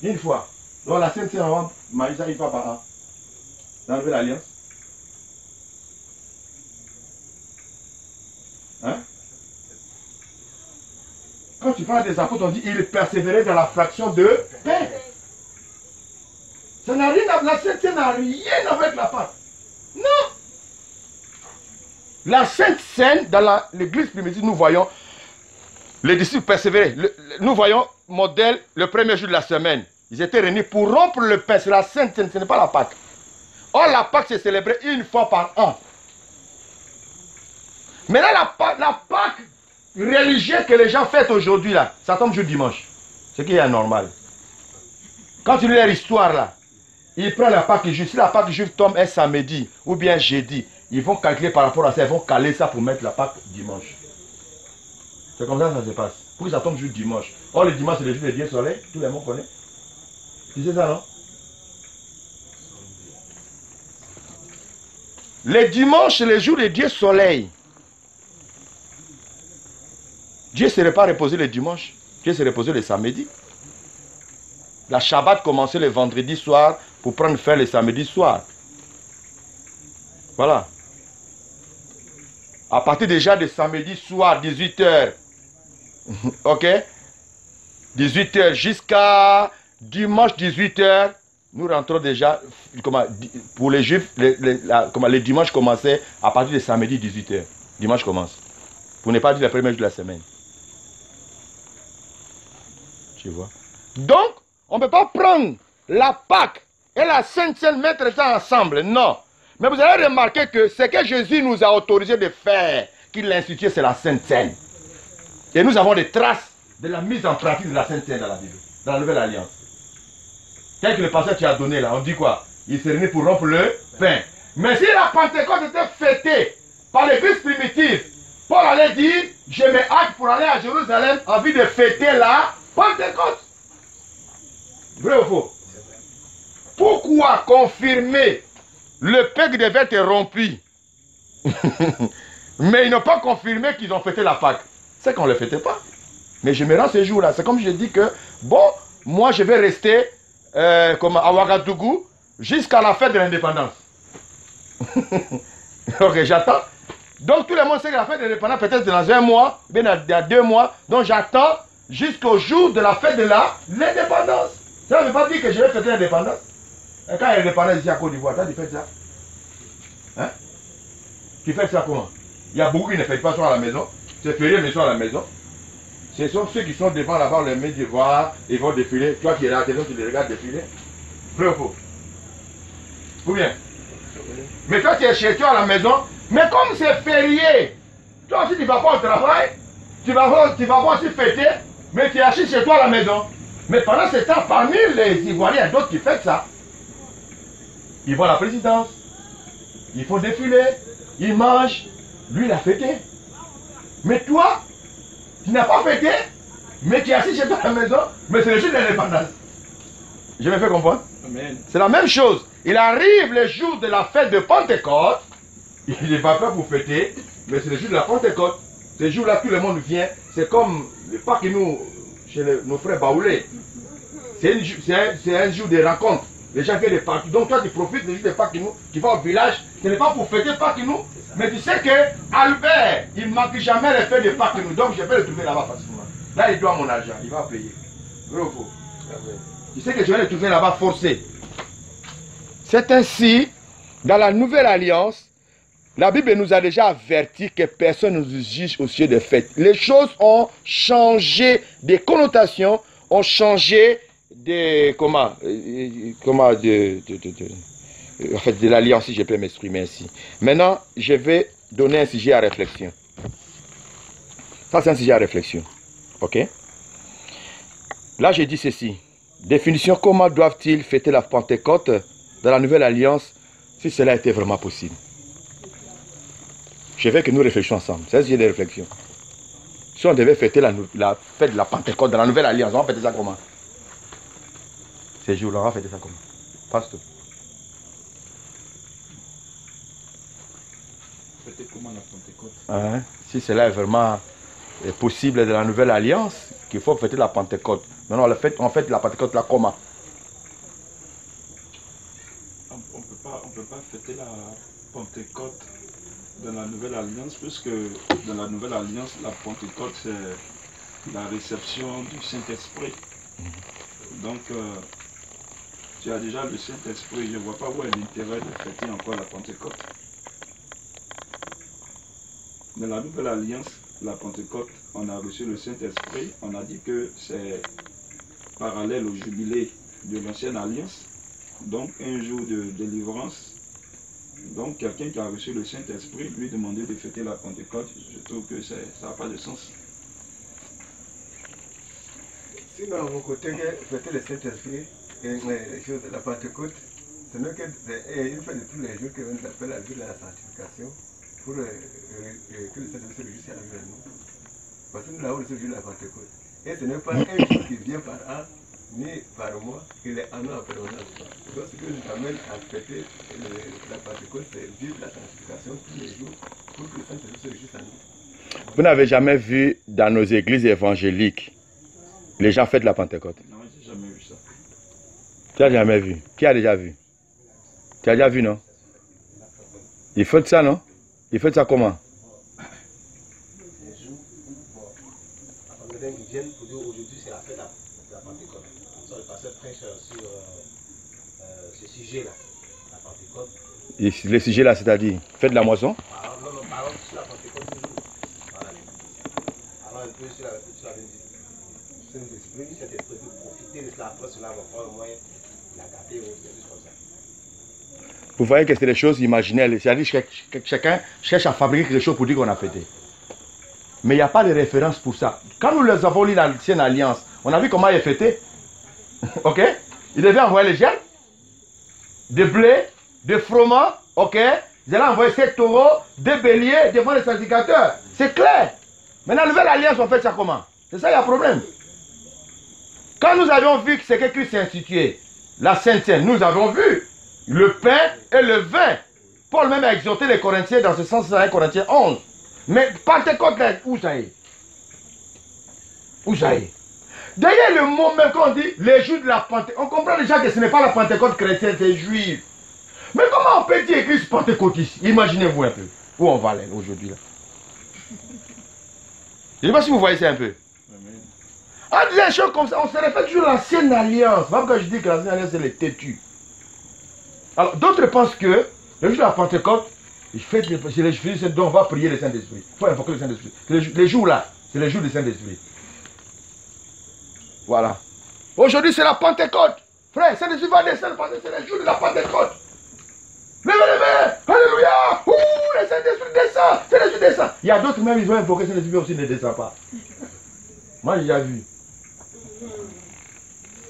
Une fois. Donc la Sainte Seine, on va manger ça une fois par an. Dans la Nouvelle Alliance. Hein? Quand tu parles des apôtres, on dit ils persévéraient dans la fraction de pain. Ça n'a rien à voir. La Sainte Seine n'a rien à voir avec la Pâque. Non. La Sainte Seine, dans l'église primitive, nous voyons les disciples persévérer. Nous voyons modèle le premier jour de la semaine. Ils étaient réunis pour rompre le pain. C'est la Sainte Seine, ce n'est pas la Pâque. Or, la Pâque, c'est célébré une fois par an. Maintenant, la Pâque religieuse que les gens fêtent aujourd'hui, là, ça tombe jour dimanche. Ce qui est anormal. Quand tu lis leur histoire, là, ils prennent la Pâque juive. Si la Pâque juive tombe un samedi ou bien jeudi, ils vont calculer par rapport à ça, ils vont caler ça pour mettre la Pâque dimanche. C'est comme ça que ça se passe. Pour que ça tombe jour dimanche. Or, le dimanche, c'est le jour de Dieu soleil. Tout le monde connaît. Tu sais ça, non? Les dimanches, c'est les jours de Dieu soleil. Dieu ne serait pas reposé le dimanche. Dieu se reposait le samedi. La Shabbat commençait le vendredi soir pour prendre fin le samedi soir. Voilà. À partir déjà de samedi soir, 18h. Ok? 18h jusqu'à dimanche 18h. Nous rentrons déjà, pour les Juifs, les dimanches commençaient à partir de samedi 18h. Dimanche commence. Pour ne pas dire le premier jour de la semaine. Tu vois? Donc, on ne peut pas prendre la Pâque et la Sainte Seine, mettre ça ensemble. Non. Mais vous avez remarqué que ce que Jésus nous a autorisé de faire, qu'il l'a institué, c'est la Sainte Seine. Et nous avons des traces de la mise en pratique de la Sainte Seine dans la Bible, dans la Nouvelle Alliance. Tel que le pasteur tu as donné là, on dit quoi? Il s'est réuni pour rompre le pain. Mais si la Pentecôte était fêtée par l'église primitive, Paul allait dire, je me hâte pour aller à Jérusalem en vue de fêter la Pentecôte. Vrai ou faux? Pourquoi confirmer le pain qui devait être rompu? Mais ils n'ont pas confirmé qu'ils ont fêté la Pâque. C'est qu'on ne le fêtait pas. Mais je me rends ce jour-là. C'est comme je dis que, bon, moi je vais rester comme à Ouagadougou jusqu'à la fête de l'indépendance. Ok, j'attends. Donc tout le monde sait que la fête de l'indépendance peut-être dans un mois, bien dans 2 mois. Donc j'attends jusqu'au jour de la fête de l'indépendance. Ça ne veut pas dire que je vais fêter l'indépendance. Et quand il y a l'indépendance ici à Côte d'Ivoire, toi tu fais ça? Hein? Tu fais ça comment? Il y a beaucoup qui ne fêtent pas ça à la maison. C'est férié mais ils sont à la maison. Ce sont ceux qui sont devant là-bas, les mains d'ivoire, ils vont défiler. Toi qui es là à la maison, tu les regardes défiler. Vrai ou faux? Ou bien? Mais toi tu es chez toi à la maison, mais comme c'est férié, toi aussi tu ne vas pas au travail, tu vas pas aussi fêter, mais tu es assis chez toi à la maison. Mais pendant ce temps, parmi les Ivoiriens, il y a d'autres qui fêtent ça. Ils vont à la présidence, ils font défiler, ils mangent. Lui, il a fêté. Mais toi, tu n'as pas fêté, mais tu es assis chez toi à la maison, mais c'est le jour de l'indépendance. Je me fais comprendre? C'est la même chose. Il arrive le jour de la fête de Pentecôte, il n'est pas prêt pour fêter, mais c'est le jour de la Pentecôte. Ce jour-là, tout le monde vient. C'est comme le Pâques chez nos frères baoulés. C'est un jour de rencontre. Les gens viennent de partout. Donc toi, tu profites du jour de Pâques, tu vas au village. Ce n'est pas pour fêter Pâques, mais tu sais que Albert, il ne manque jamais les fêtes de Pâques. Donc je vais le trouver là-bas facilement. Là, il doit mon argent. Il va payer. Vrai ou faux? Tu sais que je vais le trouver là-bas forcé. C'est ainsi, dans la Nouvelle Alliance, la Bible nous a déjà averti que personne ne nous juge au sujet des fêtes. Les choses ont changé des connotations, ont changé de l'alliance, si je peux m'exprimer ainsi. Maintenant, je vais donner un sujet à réflexion. Ça, c'est un sujet à réflexion. Ok? Là, j'ai dit ceci. Définition, comment doivent-ils fêter la Pentecôte dans la Nouvelle Alliance si cela était vraiment possible? Je veux que nous réfléchissions ensemble. C'est un sujet de réflexion. Si on devait fêter la fête de la Pentecôte dans la Nouvelle Alliance, on va fêter ça comment? Ces jours-là, on va fêter ça comment? Pasteur. Fêter comment la Pentecôte? Hein? Si cela est vraiment possible dans la Nouvelle Alliance, qu'il faut fêter la Pentecôte. Maintenant, on fête la Pentecôte là comment? On ne peut pas fêter la Pentecôte dans la Nouvelle Alliance, puisque dans la Nouvelle Alliance, la Pentecôte, c'est la réception du Saint-Esprit. Donc, tu as déjà le Saint-Esprit, je ne vois pas où est l'intérêt de fêter encore la Pentecôte. Dans la Nouvelle Alliance, la Pentecôte, on a reçu le Saint-Esprit, on a dit que c'est parallèle au jubilé de l'Ancienne Alliance, donc un jour de délivrance. Donc quelqu'un qui a reçu le Saint-Esprit, lui demander de fêter la Pentecôte, je trouve que ça n'a pas de sens. Sinon, mon côté, fêter le Saint-Esprit et les choses de la Pentecôte, ce n'est qu'une fois de tous les jours qu'on appelle la vie de la sanctification pour que le Saint-Esprit se réjouisse à la vie de nous. Parce que nous l'avons reçu le jour de la Pentecôte. Et ce n'est pas un jour qui vient par an, ni par mois, il est un an après on a le temps. Donc ce que je t'amène à fêter la Pentecôte, c'est vivre la sanctification tous les jours pour que le Saint-Esprit se réjouisse en nous. Vous n'avez jamais vu dans nos églises évangéliques, les gens fêtent la Pentecôte? Non, j'ai jamais vu ça. Tu n'as jamais vu? Qui a déjà vu? Tu as déjà vu, non? Ils fêtent ça, non? Ils fêtent ça comment? Ils viennent pour dire aujourd'hui c'est la fête de la Pentecôte. Ça, le pasteur prêche sur ce sujet-là, la Pentecôte. Le sujet là, c'est-à-dire, fête de la moisson? Non, parlons sur la Pentecôte toujours. Voilà. Alors un peu sur la Saint-Esprit, cet esprit de profiter de cela, après cela, on va prendre au moins la gâter ou des choses comme ça. Vous voyez que c'est des choses imaginaires, c'est-à-dire que chacun cherche à fabriquer quelque chose pour dire qu'on a fêté. Mais il n'y a pas de référence pour ça. Quand nous les avons lu dans l'Ancienne Alliance, on a vu comment il est fêté. Ok? Il devait envoyer les germes, de blé, de froment, ok? Ils allaient envoyer 7 taureaux, 2 béliers devant les sacrificateurs. C'est clair. Maintenant, la Nouvelle Alliance, on fait ça comment? C'est ça, il y a un problème. Quand nous avions vu que c'est que Christ s'est institué, la Sainte Seine, nous avons vu le pain et le vin. Paul même a exhorté les Corinthiens dans ce sens, dans 1 Corinthiens 11. Mais Pentecôte, où ça est? Où ça est? D'ailleurs, le mot même quand on dit les jours de la Pentecôte, on comprend déjà que ce n'est pas la Pentecôte chrétienne, c'est juif. Mais comment on peut dire église pentecôtiste? Imaginez-vous un peu. Où on va aller aujourd'hui là? Je ne sais pas si vous voyez ça un peu. En disant des choses comme ça, on se réfère toujours à l'ancienne alliance. Même quand je dis que l'ancienne alliance, c'est les têtus. Alors, d'autres pensent que le jour de la Pentecôte, c'est les jours dont on va prier le Saint-Esprit. Il faut invoquer le Saint-Esprit. Les jours là, c'est les jours du Saint-Esprit. Voilà. Aujourd'hui, c'est la Pentecôte. Frère, Saint-Esprit va descendre parce que c'est les jours de la Pentecôte. Levez, alléluia. Ouh, le Saint-Esprit descend. Saint-Esprit descend. Il y a d'autres même, ils ont invoqué Saint-Esprit aussi, ne descend pas. Moi, j'ai déjà vu.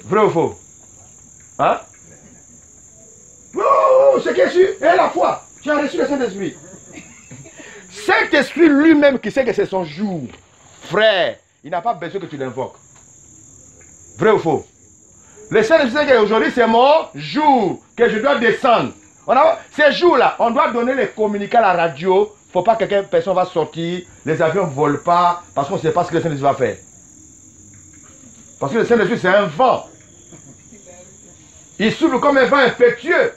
Vrai ou faux? Hein? Oh, ce qui est sûr, et la foi. Tu as reçu le Saint-Esprit. Saint-Esprit lui-même qui sait que c'est son jour. Frère, il n'a pas besoin que tu l'invoques. Vrai ou faux? Le Saint-Esprit sait qu'aujourd'hui c'est mon jour, que je dois descendre. Ces jours-là, on doit donner les communiqués à la radio. Il ne faut pas que personne va sortir, les avions ne volent pas, parce qu'on ne sait pas ce que le Saint-Esprit va faire. Parce que le Saint-Esprit c'est un vent. Il souffle comme un vent impétueux.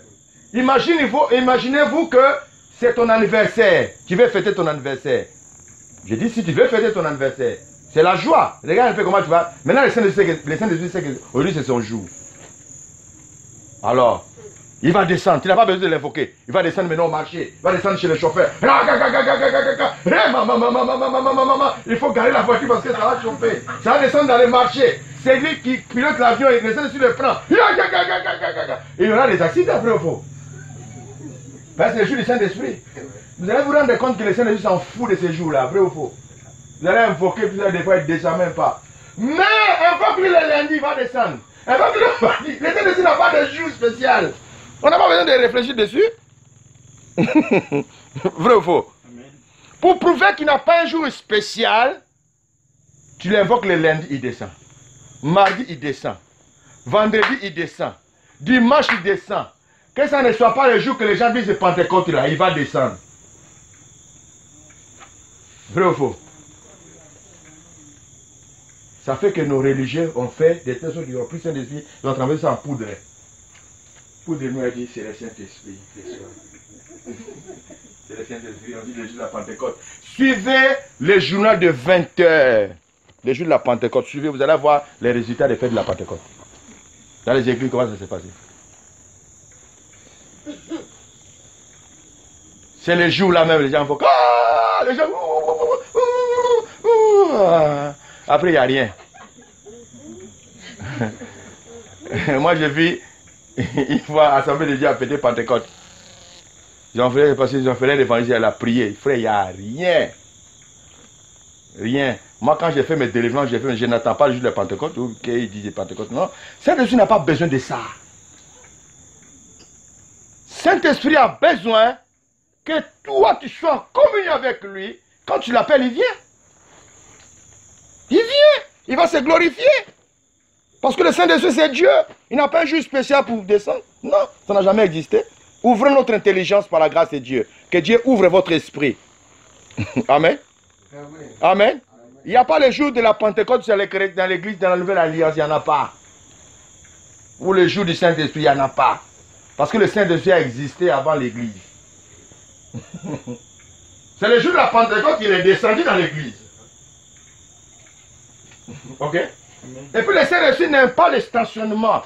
Imaginez-vous que c'est ton anniversaire. Tu veux fêter ton anniversaire. Je dis si tu veux fêter ton anniversaire, c'est la joie. Regarde un peu comment tu vas. Maintenant, le Saint-Esprit sait qu'aujourd'hui c'est son jour. Alors, il va descendre. Tu n'as pas besoin de l'invoquer. Il va descendre maintenant au marché. Il va descendre chez le chauffeur. Il faut garer la voiture parce que ça va chauffer. Ça va descendre dans le marché. C'est lui qui pilote l'avion et le Saint-Esprit le prend. Et il y aura des accidents, frère ou faux. Parce que c'est le jour du Saint-Esprit. Vous allez vous rendre compte que le Saint-Esprit s'en fout de ces jours-là, vrai ou faux? Vous allez invoquer, puis des fois il ne descend même pas. Mais invoque-lui le lundi, il va descendre. Invoque-lui le mardi. Le Saint-Esprit n'a pas de jour spécial. On n'a pas besoin de réfléchir dessus. Vrai ou faux? Amen. Pour prouver qu'il n'a pas un jour spécial, tu l'invoques le lundi, il descend. Mardi, il descend. Vendredi, il descend. Dimanche, il descend. Que ça ne soit pas le jour que les gens disent c'est Pentecôte là, il va descendre. Vrai ou faux? Ça fait que nos religieux ont fait des personnes qui ont pris Saint-Esprit, ils ont travaillé ça en poudre. Poudre nous a dit c'est le Saint-Esprit. C'est le Saint-Esprit, on dit le jour de la Pentecôte. Suivez le journal de 20 heures. Le jour de la Pentecôte, suivez, vous allez voir les résultats des fêtes de la Pentecôte. Dans les églises, comment ça s'est passé? C'est le jour là même, les gens font les gens. Après, il n'y a rien. Moi, j'ai vu une fois Assemblée de Dieu a fêté Pentecôte. Ils ont fait l'évangile, elle a prié. Frère, il n'y a rien. Rien. Moi, quand j'ai fait mes délivrances, je n'attends pas le jour de Pentecôte, ou qu'ils disent Pentecôte. Non. Saint-Esprit n'a pas besoin de ça. Saint-Esprit a besoin que toi, tu sois en communion avec lui. Quand tu l'appelles, il vient. Il vient. Il va se glorifier. Parce que le Saint-Esprit, c'est Dieu. Il n'a pas un juge spécial pour descendre. Non, ça n'a jamais existé. Ouvrez notre intelligence par la grâce de Dieu. Que Dieu ouvre votre esprit. Amen. Amen. Il n'y a pas le jour de la Pentecôte dans l'église, dans la Nouvelle Alliance, il n'y en a pas. Ou le jour du Saint-Esprit, il n'y en a pas. Parce que le Saint-Esprit a existé avant l'église. C'est le jour de la Pentecôte qu'il est descendu dans l'église. Ok? Et puis le Saint-Esprit n'aime pas le stationnement.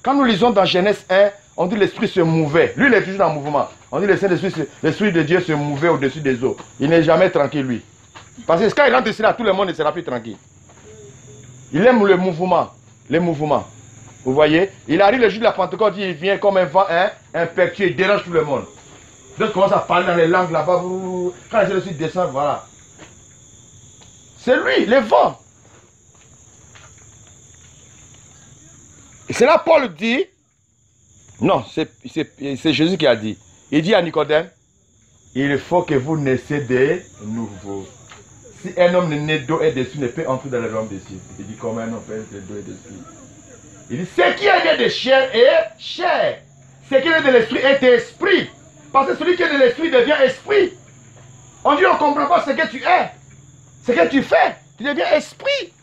Quand nous lisons dans Genèse 1, on dit l'Esprit se mouvait. Lui, il est toujours en mouvement. On dit le Saint-Esprit, l'Esprit de Dieu se mouvait au-dessus des eaux. Il n'est jamais tranquille, lui. Parce que quand il rentre ici, là, tout le monde ne sera plus tranquille. Il aime le mouvement. Les mouvements. Vous voyez? Il arrive le jour de la Pentecôte, il vient comme un vent impétueux, il dérange tout le monde. D'autres commencent à parler dans les langues là-bas. Quand le Saint-Esprit descend, voilà. C'est lui, le vent. Et c'est là Paul dit, non, c'est Jésus qui a dit. Il dit à Nicodème, il faut que vous naissiez de nouveau. Si un homme né d'eau et d'esprit ne peut entrer dans le royaume des cieux. Il dit comment un homme peut entrer d'eau et d'esprit. Il dit, ce qui est né de chair est chair. Ce qui est né de l'esprit est esprit. Parce que celui qui est de l'esprit devient esprit. On dit, on ne comprend pas ce que tu es. Ce que tu fais, tu deviens esprit.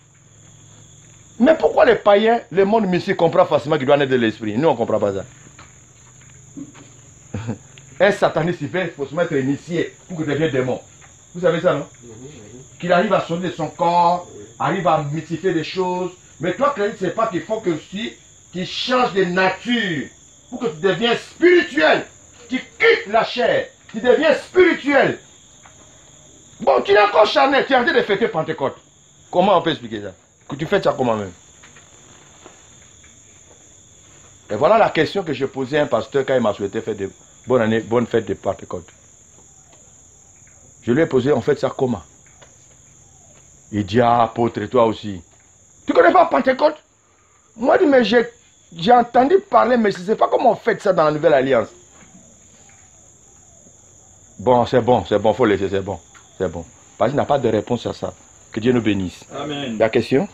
Mais pourquoi les païens, le monde mystique comprend facilement qu'il doit naître de l'esprit? Nous, on ne comprend pas ça. Un sataniste, il faut se mettre initié pour que tu deviennes démon. Vous savez ça, non? Qu'il arrive à sonner de son corps, arrive à mystifier des choses. Mais toi, tu ne sais pas qu'il faut que tu changes de nature pour que tu deviennes spirituel. Tu quittes la chair, tu deviens spirituel. Bon, tu es encore charnel, tu es en train de fêter Pentecôte. Comment on peut expliquer ça? Que tu fais ça comment même? Et voilà la question que je posais à un pasteur quand il m'a souhaité faire de bonne année, bonne fête de Pentecôte. Je lui ai posé, on fait ça comment? Il dit, ah, apôtre, et toi aussi. Tu ne connais pas Pentecôte? Moi, je dis, mais j'ai entendu parler, mais je ne sais pas comment on fait ça dans la Nouvelle Alliance. Bon, il faut laisser, c'est bon. Parce qu'il n'a pas de réponse à ça. Que Dieu nous bénisse. Amen. La question?